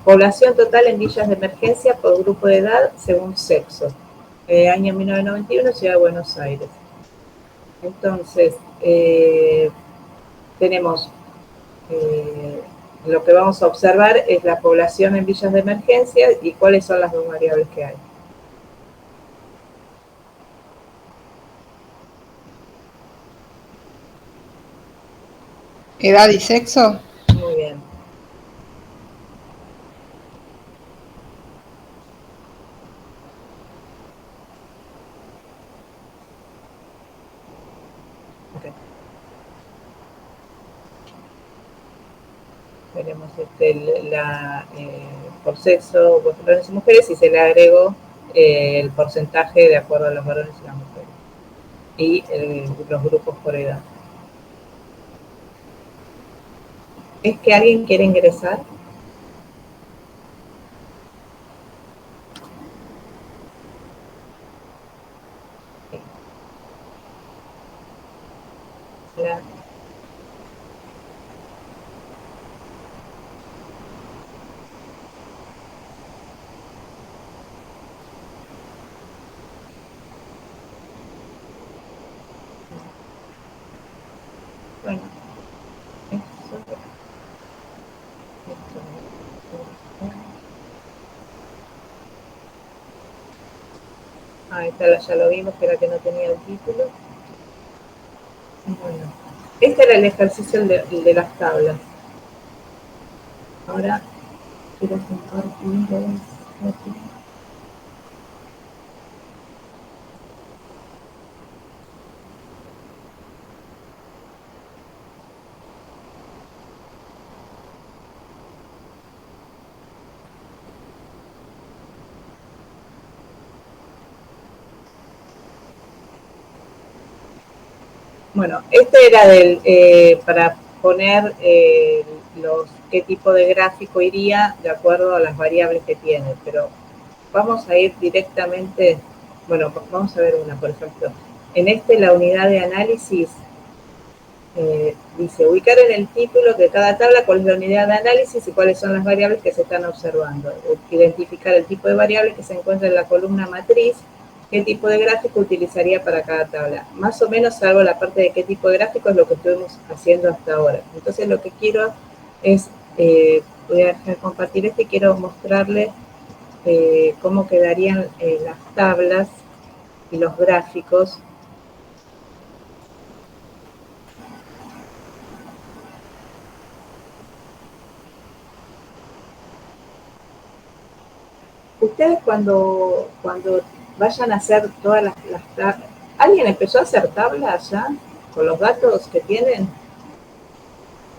A: Población total en villas de emergencia por grupo de edad según sexo. Año 1991, Ciudad de Buenos Aires. Entonces, tenemos lo que vamos a observar es la población en villas de emergencia y cuáles son las dos variables que hay.
E: ¿Edad y sexo?
A: Muy bien. Okay. Tenemos por sexo, varones y mujeres, y se le agregó el porcentaje de acuerdo a los varones y las mujeres. Y los grupos por edad. ¿Es que alguien quiere ingresar? La, bueno, esta ya lo vimos, que era que no tenía el título. Bueno, este era el ejercicio de las tablas. Ahora quiero compartir. Bueno, este era para poner qué tipo de gráfico iría de acuerdo a las variables que tiene, pero vamos a ir directamente, bueno, vamos a ver una, por ejemplo. En la unidad de análisis dice ubicar en el título de cada tabla cuál es la unidad de análisis y cuáles son las variables que se están observando. Identificar el tipo de variable que se encuentra en la columna matriz, qué tipo de gráfico utilizaría para cada tabla. Más o menos, salvo la parte de qué tipo de gráfico, es lo que estuvimos haciendo hasta ahora. Entonces, lo que quiero es, voy a dejar compartir y quiero mostrarles cómo quedarían las tablas y los gráficos. Ustedes cuando vayan a hacer todas las tablas, ¿alguien empezó a hacer tablas ya con los datos que tienen?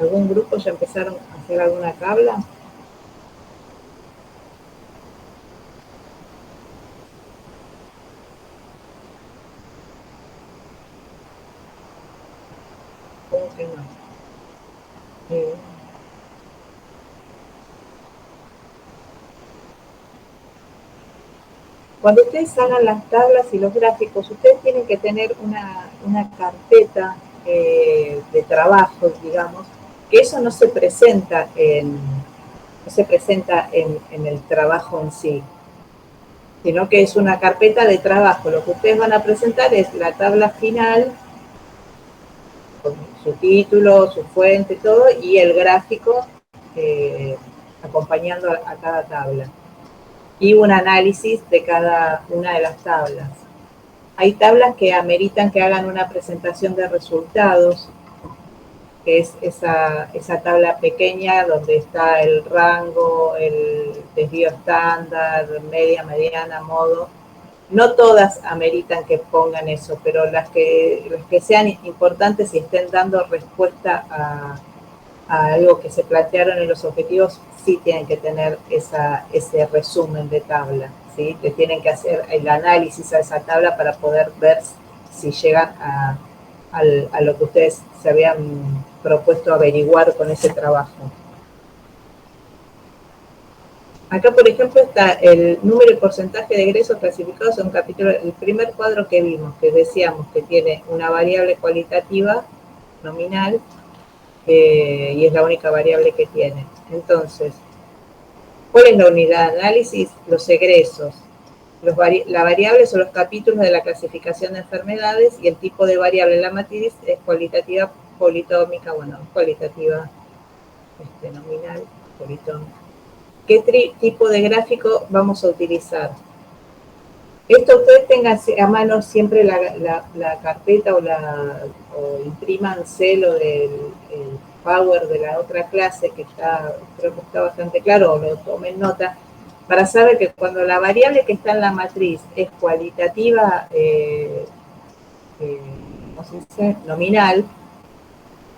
A: ¿Algún grupo ya empezaron a hacer alguna tabla? ¿Cómo que no? Cuando ustedes hagan las tablas y los gráficos, ustedes tienen que tener una carpeta de trabajo, digamos, que eso no se presenta en el trabajo en sí, sino que es una carpeta de trabajo. Lo que ustedes van a presentar es la tabla final, con su título, su fuente, todo, y el gráfico acompañando a cada tabla. Y un análisis de cada una de las tablas. Hay tablas que ameritan que hagan una presentación de resultados, que es esa tabla pequeña donde está el rango, el desvío estándar, media, mediana, modo. No todas ameritan que pongan eso, pero las que sean importantes y estén dando respuesta a algo que se plantearon en los objetivos, sí tienen que tener ese resumen de tabla, ¿sí? Que tienen que hacer el análisis a esa tabla para poder ver si llegan a lo que ustedes se habían propuesto averiguar con ese trabajo. Acá, por ejemplo, está el número y porcentaje de egresos clasificados en un capítulo, el primer cuadro que vimos, que decíamos que tiene una variable cualitativa nominal, y es la única variable que tiene. Entonces, ¿cuál es la unidad de análisis? Los egresos. La variable son los capítulos de la clasificación de enfermedades y el tipo de variable en la matriz es cualitativa, politómica, bueno, cualitativa nominal, politómica. ¿Qué tipo de gráfico vamos a utilizar? Esto ustedes tengan a mano siempre la carpeta o imprímanselo del Power de la otra clase, que creo que está bastante claro, o lo tomen nota, para saber que cuando la variable que está en la matriz es cualitativa, ¿cómo se dice? Nominal,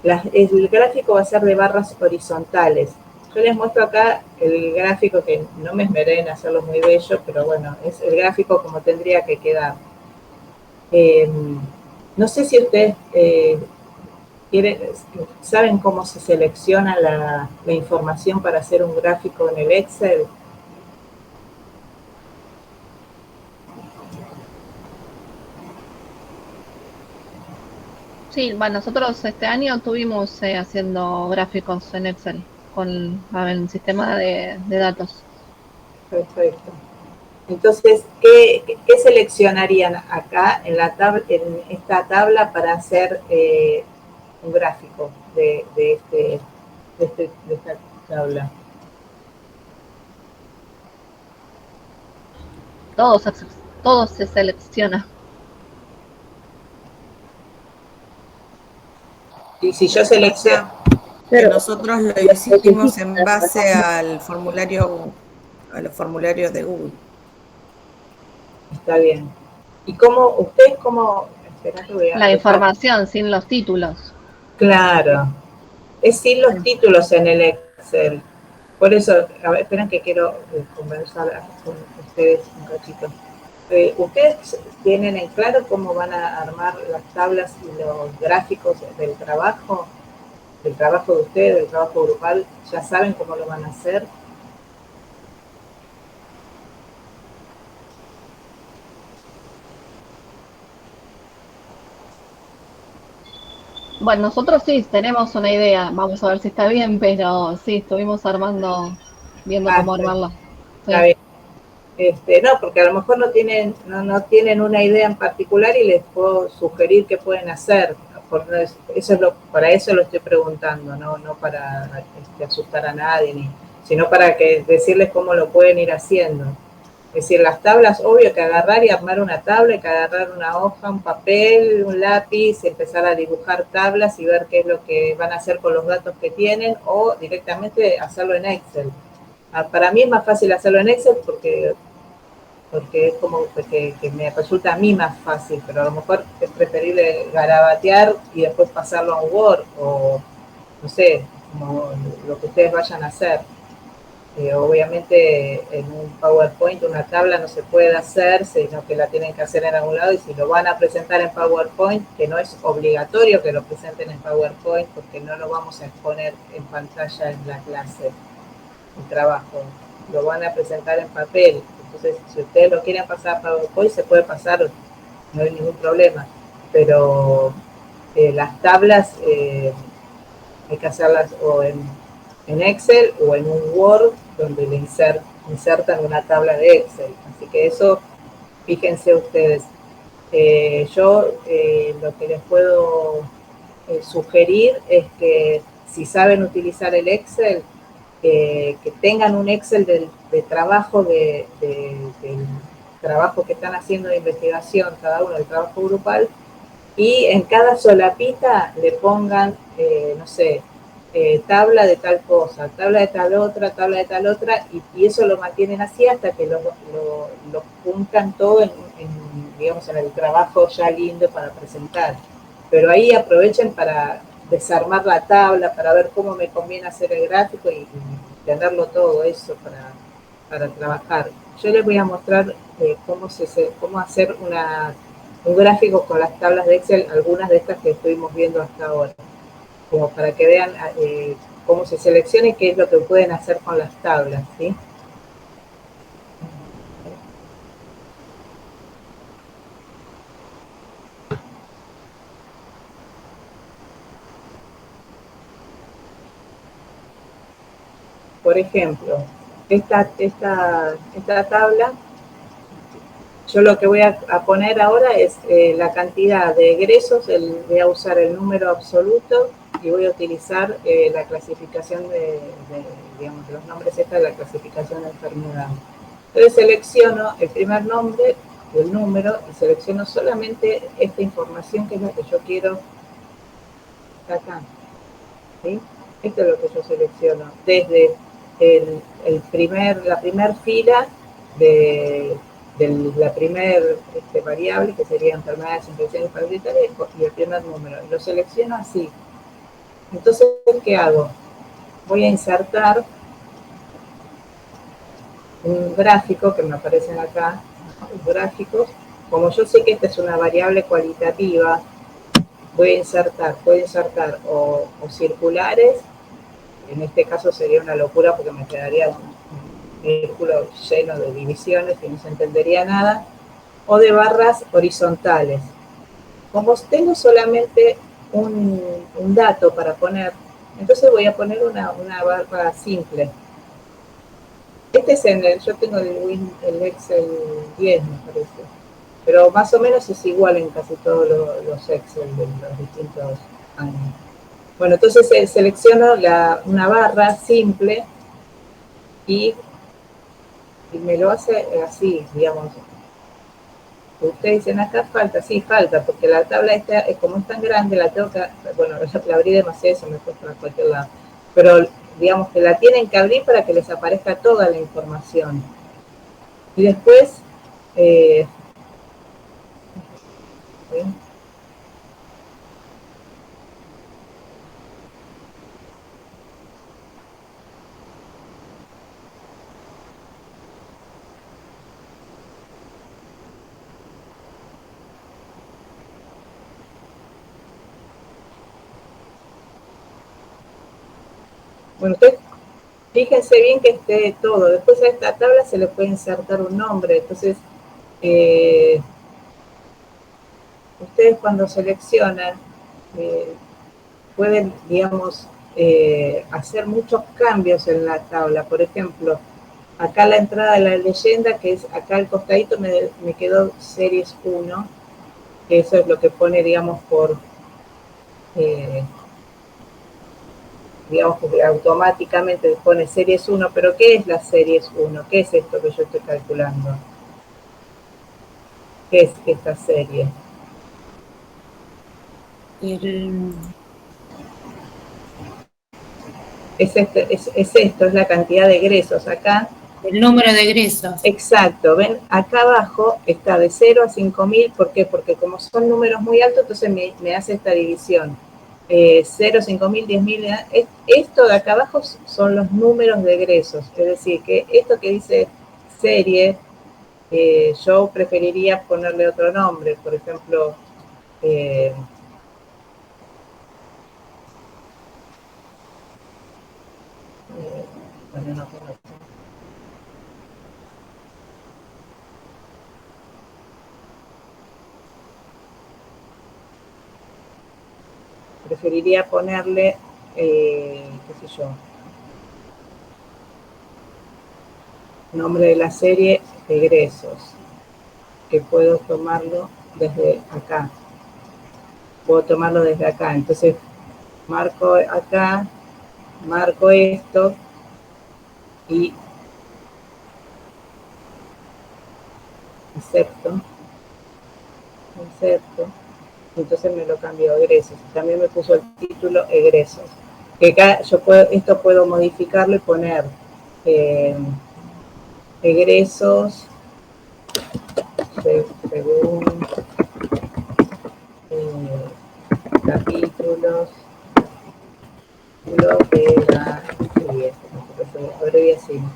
A: el gráfico va a ser de barras horizontales. Yo les muestro acá el gráfico, que no me esmeré en hacerlo muy bello, pero bueno, es el gráfico como tendría que quedar. No sé si ustedes saben cómo se selecciona la información para hacer un gráfico en el Excel.
D: Sí, bueno, nosotros este año estuvimos haciendo gráficos en Excel con el sistema de datos.
A: Perfecto. Entonces, ¿qué seleccionarían acá en en esta tabla para hacer un gráfico de esta tabla?
D: Todo se selecciona.
A: Y si yo selecciono,
F: Que nosotros lo hicimos en base al formulario, a los formularios de Google.
A: está bien. ¿Y ustedes cómo, espera que voy a
D: La información sin los títulos.
A: Claro, es sin los títulos en el Excel. Por eso, a ver, esperen que quiero conversar con ustedes un cachito. ¿Ustedes tienen en claro cómo van a armar las tablas y los gráficos del trabajo de ustedes, del trabajo grupal? ¿Ya saben cómo lo van a hacer?
D: Bueno, nosotros sí tenemos una idea, vamos a ver si está bien, pero sí, estuvimos viendo cómo armarla. Sí.
A: Está bien. No, porque a lo mejor no tienen una idea en particular y les puedo sugerir qué pueden hacer. Para eso lo estoy preguntando, no para asustar a nadie, sino para decirles cómo lo pueden ir haciendo. Es decir, las tablas, obvio que agarrar y armar una tabla, y que agarrar una hoja, un papel, un lápiz, empezar a dibujar tablas y ver qué es lo que van a hacer con los datos que tienen, o directamente hacerlo en Excel. Para mí es más fácil hacerlo en Excel porque es como que me resulta a mí más fácil, pero a lo mejor es preferible garabatear y después pasarlo a un Word, o no sé, como lo que ustedes vayan a hacer. Obviamente en un PowerPoint una tabla no se puede hacer, sino que la tienen que hacer en algún lado, y si lo van a presentar en PowerPoint, que no es obligatorio que lo presenten en PowerPoint porque no lo vamos a exponer en pantalla en la clase, el trabajo, lo van a presentar en papel. Entonces, si ustedes lo quieren pasar a PowerPoint, se puede pasar, no hay ningún problema, pero las tablas hay que hacerlas o en Excel o en un Word donde le insertan una tabla de Excel. Así que eso, fíjense ustedes. Yo lo que les puedo sugerir es que si saben utilizar el Excel, que tengan un Excel de trabajo, del trabajo que están haciendo de investigación, cada uno del trabajo grupal, y en cada solapita le pongan, no sé, tabla de tal cosa, tabla de tal otra, y eso lo mantienen así hasta que lo juntan todo digamos, en el trabajo ya lindo para presentar. Pero ahí aprovechen para desarmar la tabla, para ver cómo me conviene hacer el gráfico y tenerlo todo eso para trabajar. Yo les voy a mostrar cómo hacer un gráfico con las tablas de Excel, algunas de estas que estuvimos viendo hasta ahora, como para que vean cómo se selecciona y qué es lo que pueden hacer con las tablas, ¿sí? Por ejemplo, esta tabla, yo lo que voy a poner ahora es la cantidad de egresos, voy a usar el número absoluto y voy a utilizar la clasificación digamos, los nombres de la clasificación de enfermedad. Entonces selecciono el primer nombre, el número, y selecciono solamente esta información que es la que yo quiero acá, ¿sí? Esto es lo que yo selecciono, desde la primer fila de la primer variable, que sería enfermedades, infecciones parasitarias, y el primer número. Lo selecciono así. Entonces, ¿qué hago? Voy a insertar un gráfico que me aparecen acá, los gráficos. Como yo sé que esta es una variable cualitativa, puedo insertar o circulares. En este caso sería una locura porque me quedaría un círculo lleno de divisiones y no se entendería nada, o de barras horizontales. Como tengo solamente un dato para poner, entonces voy a poner una barra simple. Este es yo tengo el Excel 10, me parece, pero más o menos es igual en casi todos los Excel de los distintos años. Bueno, entonces selecciono una barra simple y me lo hace así, digamos. Ustedes dicen, acá falta, sí, falta, porque la tabla esta, como es tan grande, la tengo que, bueno, la abrí demasiado, se me fue para cualquier lado, pero digamos que la tienen que abrir para que les aparezca toda la información. Y después, ¿sí? Bueno, ustedes fíjense bien que esté todo. Después a esta tabla se le puede insertar un nombre. Entonces, ustedes cuando seleccionan, pueden, digamos, hacer muchos cambios en la tabla. Por ejemplo, acá la entrada de la leyenda, que es acá al costadito, me quedó series 1, que eso es lo que pone, digamos, digamos que automáticamente pone series 1, pero ¿qué es la series 1? ¿Qué es esto que yo estoy calculando? ¿Qué es esta serie? Es esto, es la cantidad de egresos. Acá.
C: El número de egresos.
A: Exacto, ven, acá abajo está de 0 a 5.000, ¿por qué? Porque como son números muy altos, entonces me hace esta división. 0, 5.000, 10.000, esto de acá abajo son los números de egresos, es decir, que esto que dice serie, yo preferiría ponerle otro nombre, por ejemplo, bueno, no, preferiría ponerle, qué sé yo, nombre de la serie, egresos, que puedo tomarlo desde acá. Puedo tomarlo desde acá. Entonces, marco acá, marco esto y inserto. Entonces me lo cambio a egresos. También me puso el título egresos. Que acá yo esto puedo modificarlo y poner egresos según capítulos de la abreviación.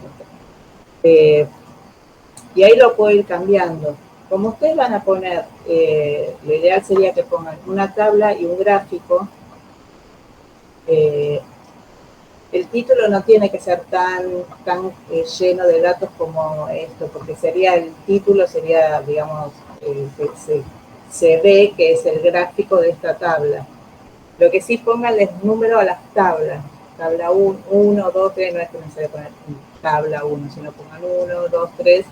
A: Y ahí lo puedo ir cambiando. Como ustedes van a poner, lo ideal sería que pongan una tabla y un gráfico. El título no tiene que ser tan lleno de datos como esto, porque el título sería, digamos, se ve que es el gráfico de esta tabla. Lo que sí, pónganles número a las tablas. Tabla 1, 2, 3, no es que no se debe poner tabla 1, sino pongan 1, 2, 3,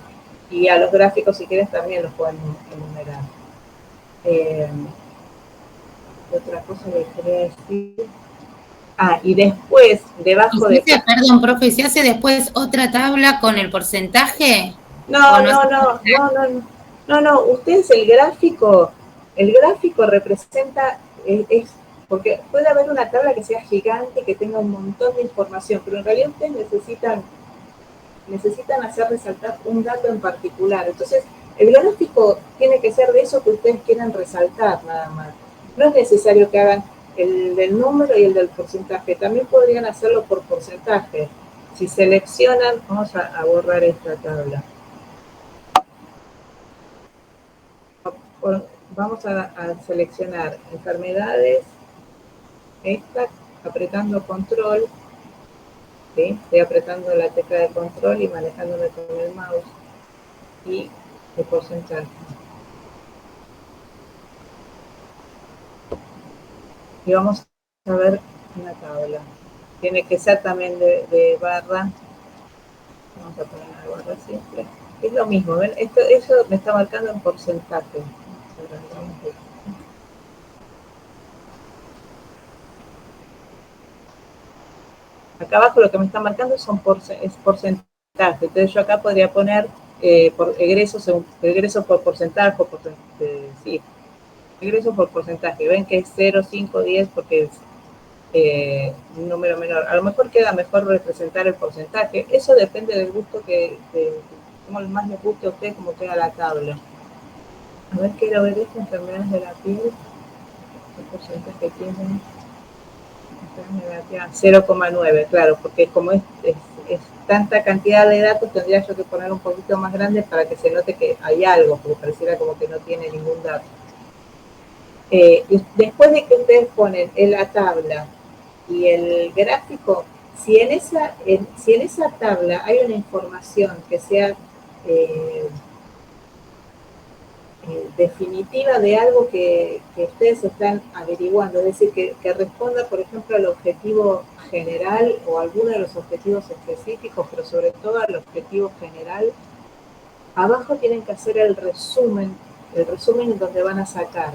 A: y a los gráficos, si quieres, también los pueden enumerar. Otra cosa que quería decir. Y después, debajo de...
C: Perdón, profe, ¿se hace después otra tabla con el porcentaje?
A: No, ustedes el gráfico representa, porque puede haber una tabla que sea gigante, que tenga un montón de información, pero en realidad ustedes necesitan hacer resaltar un dato en particular. Entonces, el gráfico tiene que ser de eso que ustedes quieran resaltar, nada más. No es necesario que hagan el del número y el del porcentaje. También podrían hacerlo por porcentaje. Si seleccionan, vamos a borrar esta tabla. Vamos a seleccionar enfermedades, esta, apretando control, ¿sí? Estoy apretando la tecla de control y manejándome con el mouse, y el porcentaje. y vamos a ver una tabla. Tiene que ser también de barra. Vamos a poner una barra simple. Es lo mismo, ¿ven? Eso me está marcando en porcentaje. Acá abajo lo que me está marcando es porcentaje. Entonces yo acá podría poner por egresos por porcentaje, sí, egresos por porcentaje. Ven que es 0, 5, 10 porque es un número menor. A lo mejor queda mejor representar el porcentaje. Eso depende del gusto como más les guste a ustedes, como queda la tabla. A ver, quiero ver estas enfermedades de la piel. ¿Qué porcentaje tienen? 0,9, claro, porque como es tanta cantidad de datos, tendría yo que poner un poquito más grande para que se note que hay algo, porque pareciera como que no tiene ningún dato. Después de que ustedes ponen en la tabla y el gráfico, si en esa tabla hay una información que sea definitiva de algo que ustedes están averiguando, es decir, que responda, por ejemplo, al objetivo general o alguno de los objetivos específicos, pero sobre todo al objetivo general, abajo tienen que hacer el resumen en donde van a sacar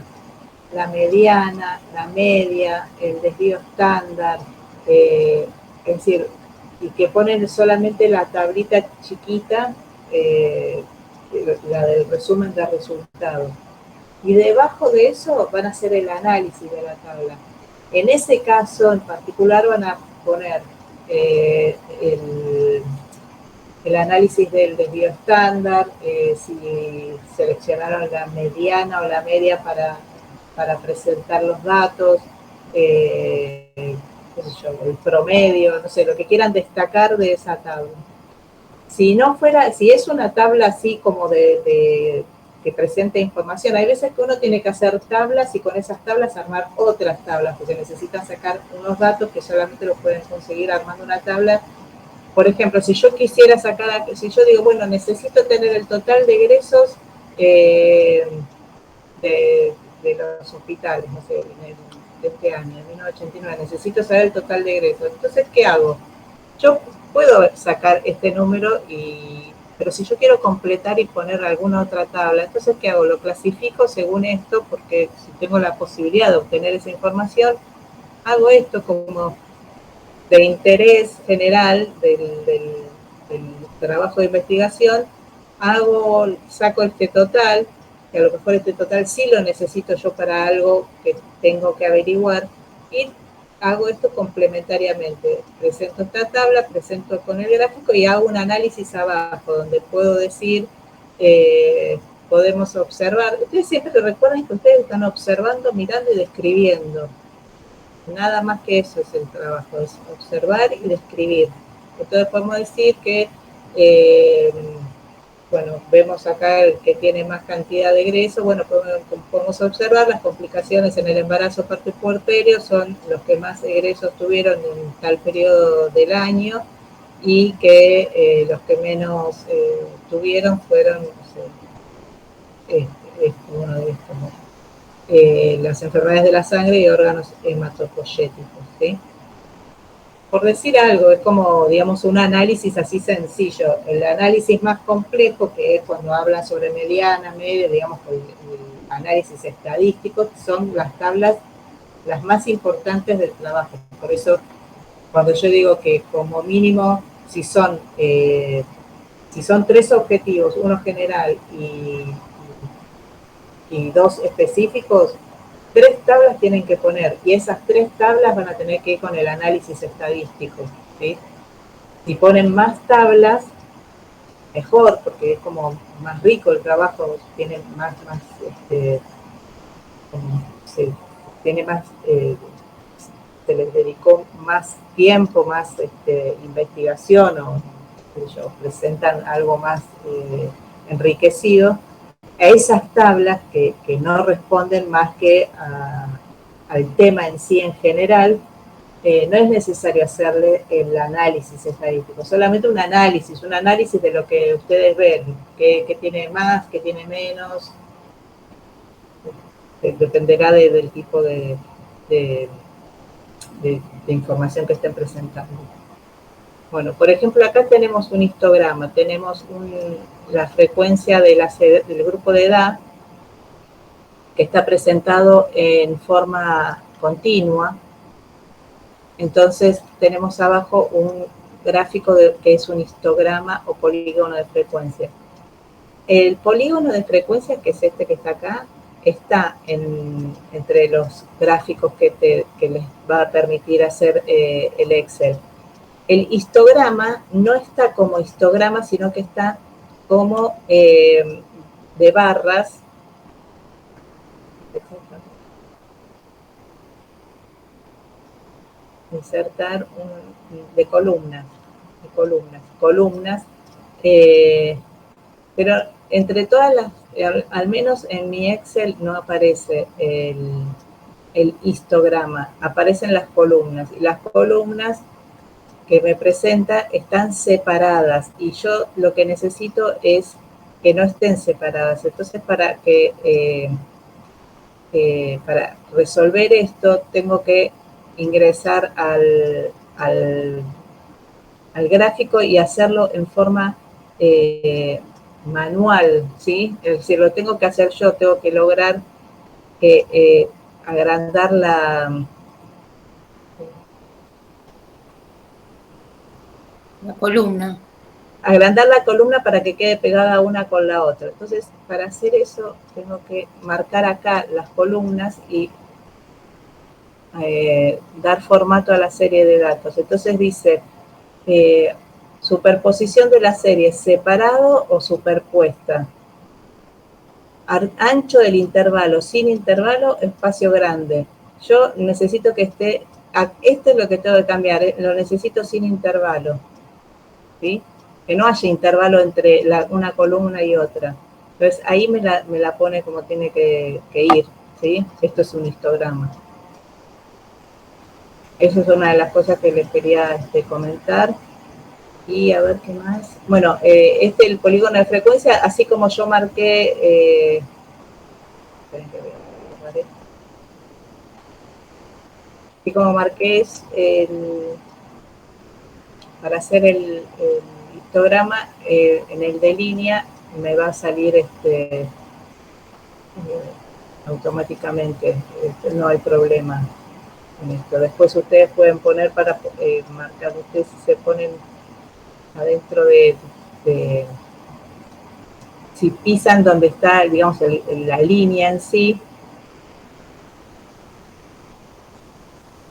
A: la mediana, la media, el desvío estándar, es decir, y que ponen solamente la tablita chiquita, la del resumen de resultados. Y debajo de eso van a hacer el análisis de la tabla. En ese caso en particular van a poner el análisis del desvío estándar, si seleccionaron la mediana o la media para presentar los datos, qué sé yo, el promedio, no sé, lo que quieran destacar de esa tabla. Si es una tabla así como que presente información, hay veces que uno tiene que hacer tablas y con esas tablas armar otras tablas, porque necesitan sacar unos datos que solamente los pueden conseguir armando una tabla. Por ejemplo, si yo quisiera si yo digo, bueno, necesito tener el total de egresos de los hospitales, no sé, de este año, de 1989, necesito saber el total de egresos. Entonces, ¿qué hago? Yo puedo sacar este número, pero si yo quiero completar y poner alguna otra tabla, entonces, ¿qué hago? Lo clasifico según esto, porque si tengo la posibilidad de obtener esa información, hago esto como de interés general del trabajo de investigación, saco este total, que a lo mejor este total sí lo necesito yo para algo que tengo que averiguar, y hago esto complementariamente. Presento esta tabla, presento con el gráfico y hago un análisis abajo, donde puedo decir, podemos observar. Ustedes siempre recuerden que ustedes están observando, mirando y describiendo. Nada más que eso es el trabajo, es observar y describir. Entonces podemos decir que, bueno, vemos acá el que tiene más cantidad de egresos, bueno, podemos observar las complicaciones en el embarazo puerperio son los que más egresos tuvieron en tal periodo del año, y que los que menos tuvieron fueron, no sé, uno de estos, ¿no? Las enfermedades de la sangre y órganos hematopoyéticos, ¿sí? Por decir algo, es como, digamos, un análisis así sencillo. El análisis más complejo, que es cuando hablan sobre mediana, media, digamos, el análisis estadístico, son las tablas las más importantes del trabajo. Por eso, cuando yo digo que como mínimo, si son 3 objetivos, uno general y 2 específicos, 3 tablas tienen que poner, y esas 3 tablas van a tener que ir con el análisis estadístico, ¿sí? Si ponen más tablas, mejor, porque es como más rico el trabajo, tiene más tiene más, se les dedicó más tiempo, más investigación, o presentan algo más enriquecido. A esas tablas que no responden más que al tema en sí en general, no es necesario hacerle el análisis estadístico, solamente un análisis de lo que ustedes ven, que tiene más, que tiene menos, dependerá del tipo de de información que estén presentando. Bueno, por ejemplo, acá tenemos un histograma, tenemos la frecuencia del grupo de edad, que está presentado en forma continua. Entonces tenemos abajo un gráfico que es un histograma o polígono de frecuencia. El polígono de frecuencia, que es este que está acá, está entre los gráficos que les va a permitir hacer el Excel. El histograma no está como histograma, sino que está como de barras. Insertar de columnas, pero entre todas las, al menos en mi Excel no aparece el histograma, aparecen las columnas, y las columnas que me presenta están separadas, y yo lo que necesito es que no estén separadas. Entonces, para resolver esto, tengo que ingresar al gráfico y hacerlo en forma manual, ¿sí? Es decir, lo tengo que hacer yo, tengo que lograr agrandar la
C: columna.
A: Agrandar la columna para que quede pegada una con la otra. Entonces, para hacer eso, tengo que marcar acá las columnas y dar formato a la serie de datos. Entonces dice, superposición de la serie, separado o superpuesta. Ancho del intervalo, sin intervalo, espacio grande. Yo necesito que esté, esto es lo que tengo que cambiar, lo necesito sin intervalo, ¿sí? Que no haya intervalo entre una columna y otra. Entonces ahí me la pone como tiene que ir, ¿sí? Esto es un histograma. Esa es una de las cosas que les quería comentar. Y a ver qué más. Bueno, el polígono de frecuencia, así como yo marqué, así como marqué para hacer el histograma, en el de línea me va a salir automáticamente, no hay problema en esto. Después ustedes pueden poner para marcar, ustedes se ponen adentro si pisan donde está, digamos, la línea en sí,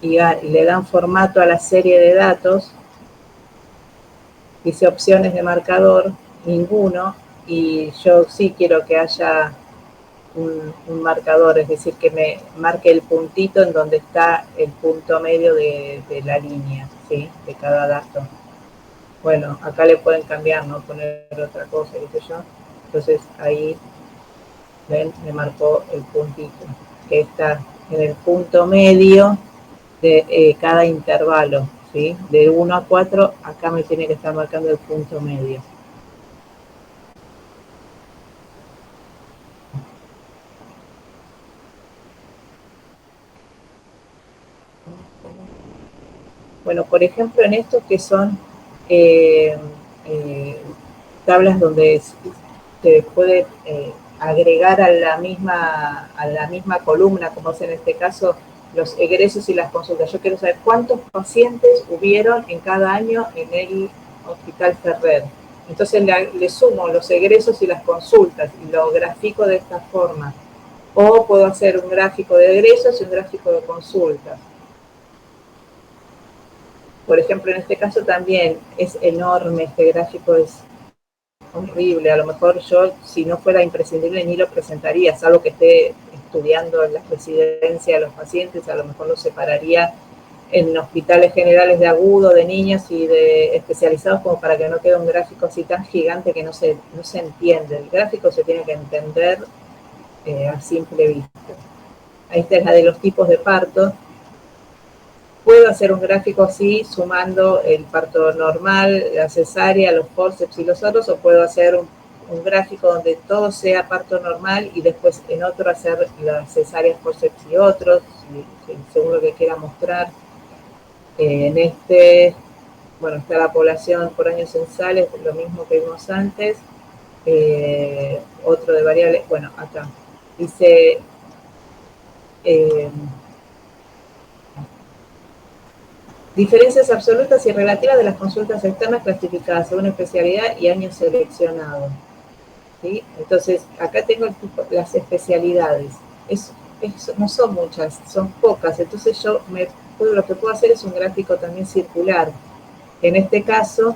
A: y le dan formato a la serie de datos, dice opciones de marcador, ninguno, y yo sí quiero que haya un marcador, es decir, que me marque el puntito en donde está el punto medio de la línea, ¿sí? De cada dato. Bueno, acá le pueden cambiar, ¿no? Poner otra cosa, qué sé yo. Entonces ahí, ven, me marcó el puntito, que está en el punto medio de cada intervalo, ¿sí? De 1 a 4, acá me tiene que estar marcando el punto medio. Bueno, por ejemplo, en estos que son tablas donde se puede agregar a la misma columna, como es en este caso, los egresos y las consultas. Yo quiero saber cuántos pacientes hubieron en cada año en el Hospital Ferrer. Entonces le sumo los egresos y las consultas y lo grafico de esta forma. O puedo hacer un gráfico de egresos y un gráfico de consultas. Por ejemplo, en este caso también es enorme, este gráfico es horrible. A lo mejor yo, si no fuera imprescindible, ni lo presentaría, salvo que esté estudiando en la residencia de los pacientes, a lo mejor lo separaría en hospitales generales de agudo, de niños y de especializados, como para que no quede un gráfico así tan gigante que no se entiende. El gráfico se tiene que entender a simple vista. Ahí está la de los tipos de parto. Puedo hacer un gráfico así, sumando el parto normal, la cesárea, los fórceps y los otros, o puedo hacer un gráfico donde todo sea parto normal y después en otro hacer las cesáreas forceps y otros, según lo que quiera mostrar. En este, bueno, está la población por años censales, lo mismo que vimos antes. Otro de variables, bueno, acá dice diferencias absolutas y relativas de las consultas externas clasificadas según especialidad y año seleccionado. ¿Sí? Entonces, acá tengo las especialidades. No son muchas, son pocas. Entonces yo lo que puedo hacer es un gráfico también circular. En este caso,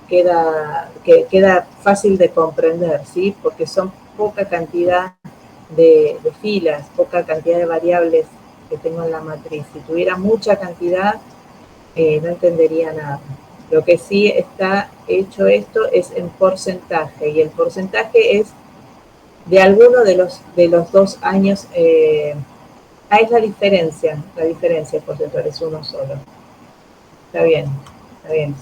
A: queda fácil de comprender, ¿sí? Porque son poca cantidad de filas, poca cantidad de variables que tengo en la matriz. Si tuviera mucha cantidad, no entendería nada. Lo que sí está hecho esto es en porcentaje, y el porcentaje es de alguno de los 2 años. Es la diferencia porcentual es uno solo. Está bien,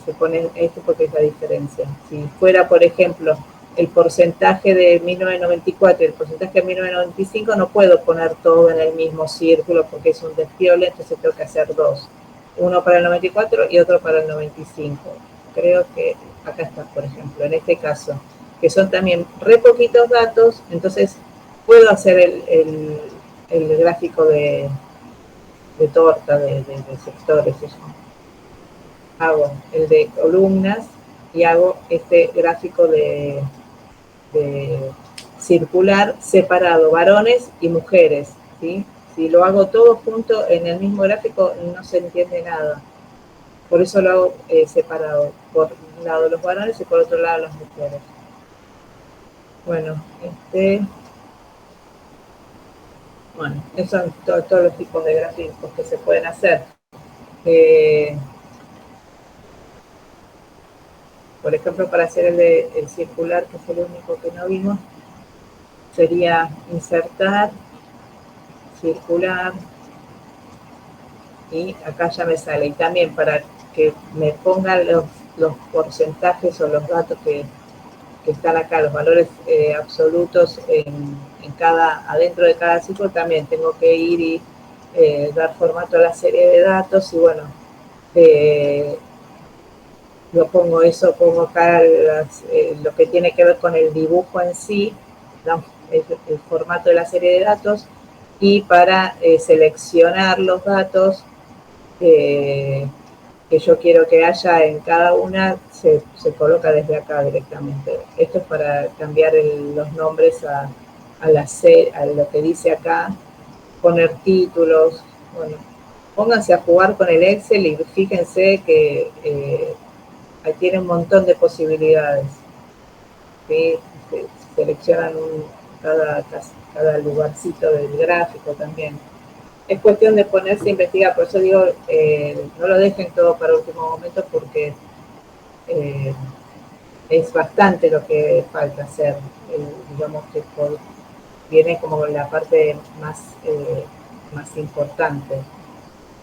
A: se pone esto porque es la diferencia. Si fuera, por ejemplo, el porcentaje de 1994 y el porcentaje de 1995, no puedo poner todo en el mismo círculo porque es un despiole, entonces tengo que hacer 2. Uno para el 94 y otro para el 95. Creo que acá está, por ejemplo, en este caso, que son también re poquitos datos, entonces puedo hacer el gráfico de torta, de sectores, eso. Hago el de columnas y hago este gráfico de circular separado, varones y mujeres, ¿sí? Si lo hago todo junto en el mismo gráfico, no se entiende nada. Por eso lo hago separado, por un lado los varones y por otro lado las mujeres. Bueno, esos son todos los tipos de gráficos que se pueden hacer. Por ejemplo, para hacer el circular, que es el único que no vimos, sería insertar, circular, y acá ya me sale. Y también para que me pongan los porcentajes o los datos que están acá, los valores absolutos adentro de cada ciclo, también tengo que ir y dar formato a la serie de datos y bueno, pongo acá lo que tiene que ver con el dibujo en sí, el formato de la serie de datos, y para seleccionar los datos que yo quiero que haya en cada una, se coloca desde acá directamente. Esto es para cambiar los nombres a lo que dice acá, poner títulos. Bueno, pónganse a jugar con el Excel y fíjense que ahí tiene un montón de posibilidades. ¿Sí? Seleccionan cada lugarcito del gráfico también. Es cuestión de ponerse a investigar, por eso digo, no lo dejen todo para último momento porque es bastante lo que falta hacer. Digamos que viene como la parte más importante.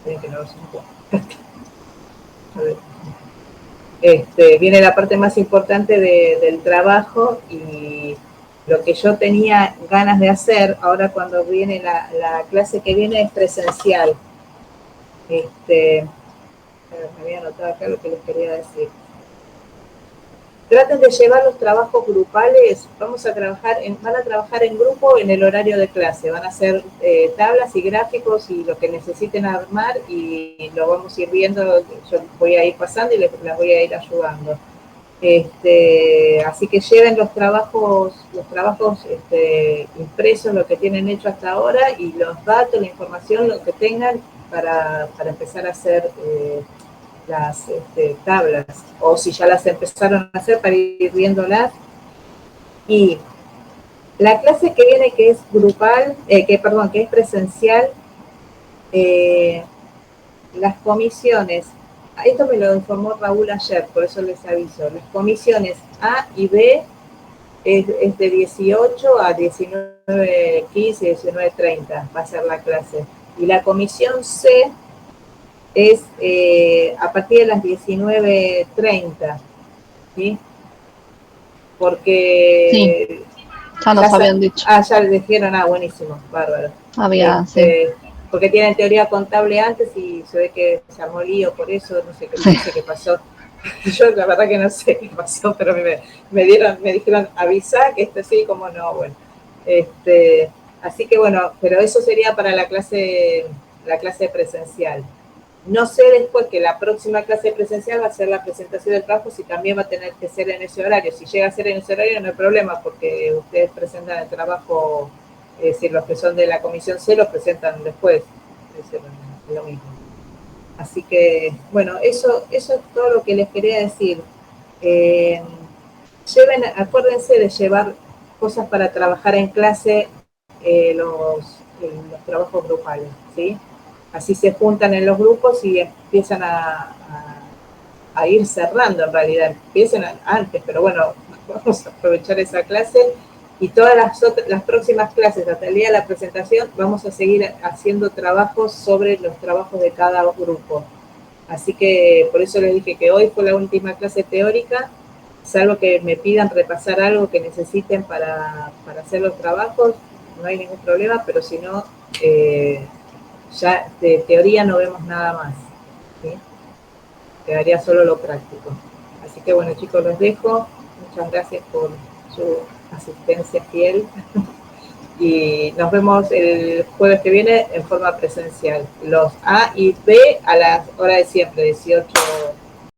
A: Que no a ver. Viene la parte más importante del trabajo, y lo que yo tenía ganas de hacer, ahora cuando viene la clase que viene, es presencial. Me había anotado acá lo que les quería decir. Traten de llevar los trabajos grupales, van a trabajar en grupo en el horario de clase, van a hacer tablas y gráficos y lo que necesiten armar, y lo vamos a ir viendo, yo voy a ir pasando y las voy a ir ayudando. Así que lleven los trabajos impresos, lo que tienen hecho hasta ahora, y los datos, la información, lo que tengan para empezar a hacer las tablas, o si ya las empezaron a hacer, para ir viéndolas. Y la clase que viene, que es grupal, que es presencial, las comisiones, esto me lo informó Raúl ayer, por eso les aviso, las comisiones A y B es de 18 a 19:15, 19:30 va a ser la clase, y la comisión C es a partir de las 19:30, ¿sí? porque...
D: Sí, ya nos habían dicho.
A: Ya les dijeron, buenísimo, bárbaro.
D: Había, sí.
A: Porque tienen teoría contable antes y se ve que se armó lío por eso, no sé qué pasó. Yo la verdad que no sé qué pasó, pero me dijeron, avisa que esto sí, como no, bueno. Así que bueno, pero eso sería para la clase presencial. No sé después que la próxima clase presencial va a ser la presentación del trabajo, si también va a tener que ser en ese horario. Si llega a ser en ese horario no hay problema, porque ustedes presentan el trabajo, es decir, los que son de la comisión C los presentan después, es lo mismo. Así que, bueno, eso es todo lo que les quería decir. Acuérdense de llevar cosas para trabajar en clase, los trabajos grupales, ¿sí? Así se juntan en los grupos y empiezan a ir cerrando en realidad. Empiezan antes, pero bueno, vamos a aprovechar esa clase y todas las próximas clases, hasta el día de la presentación, vamos a seguir haciendo trabajos sobre los trabajos de cada grupo. Así que por eso les dije que hoy fue la última clase teórica, salvo que me pidan repasar algo que necesiten para hacer los trabajos, no hay ningún problema, pero si no, ya de teoría no vemos nada más, ¿sí? Quedaría solo lo práctico. Así que bueno, chicos, los dejo. Muchas gracias por su asistencia fiel. Y nos vemos el jueves que viene en forma presencial. Los A y B a las horas de siempre, 18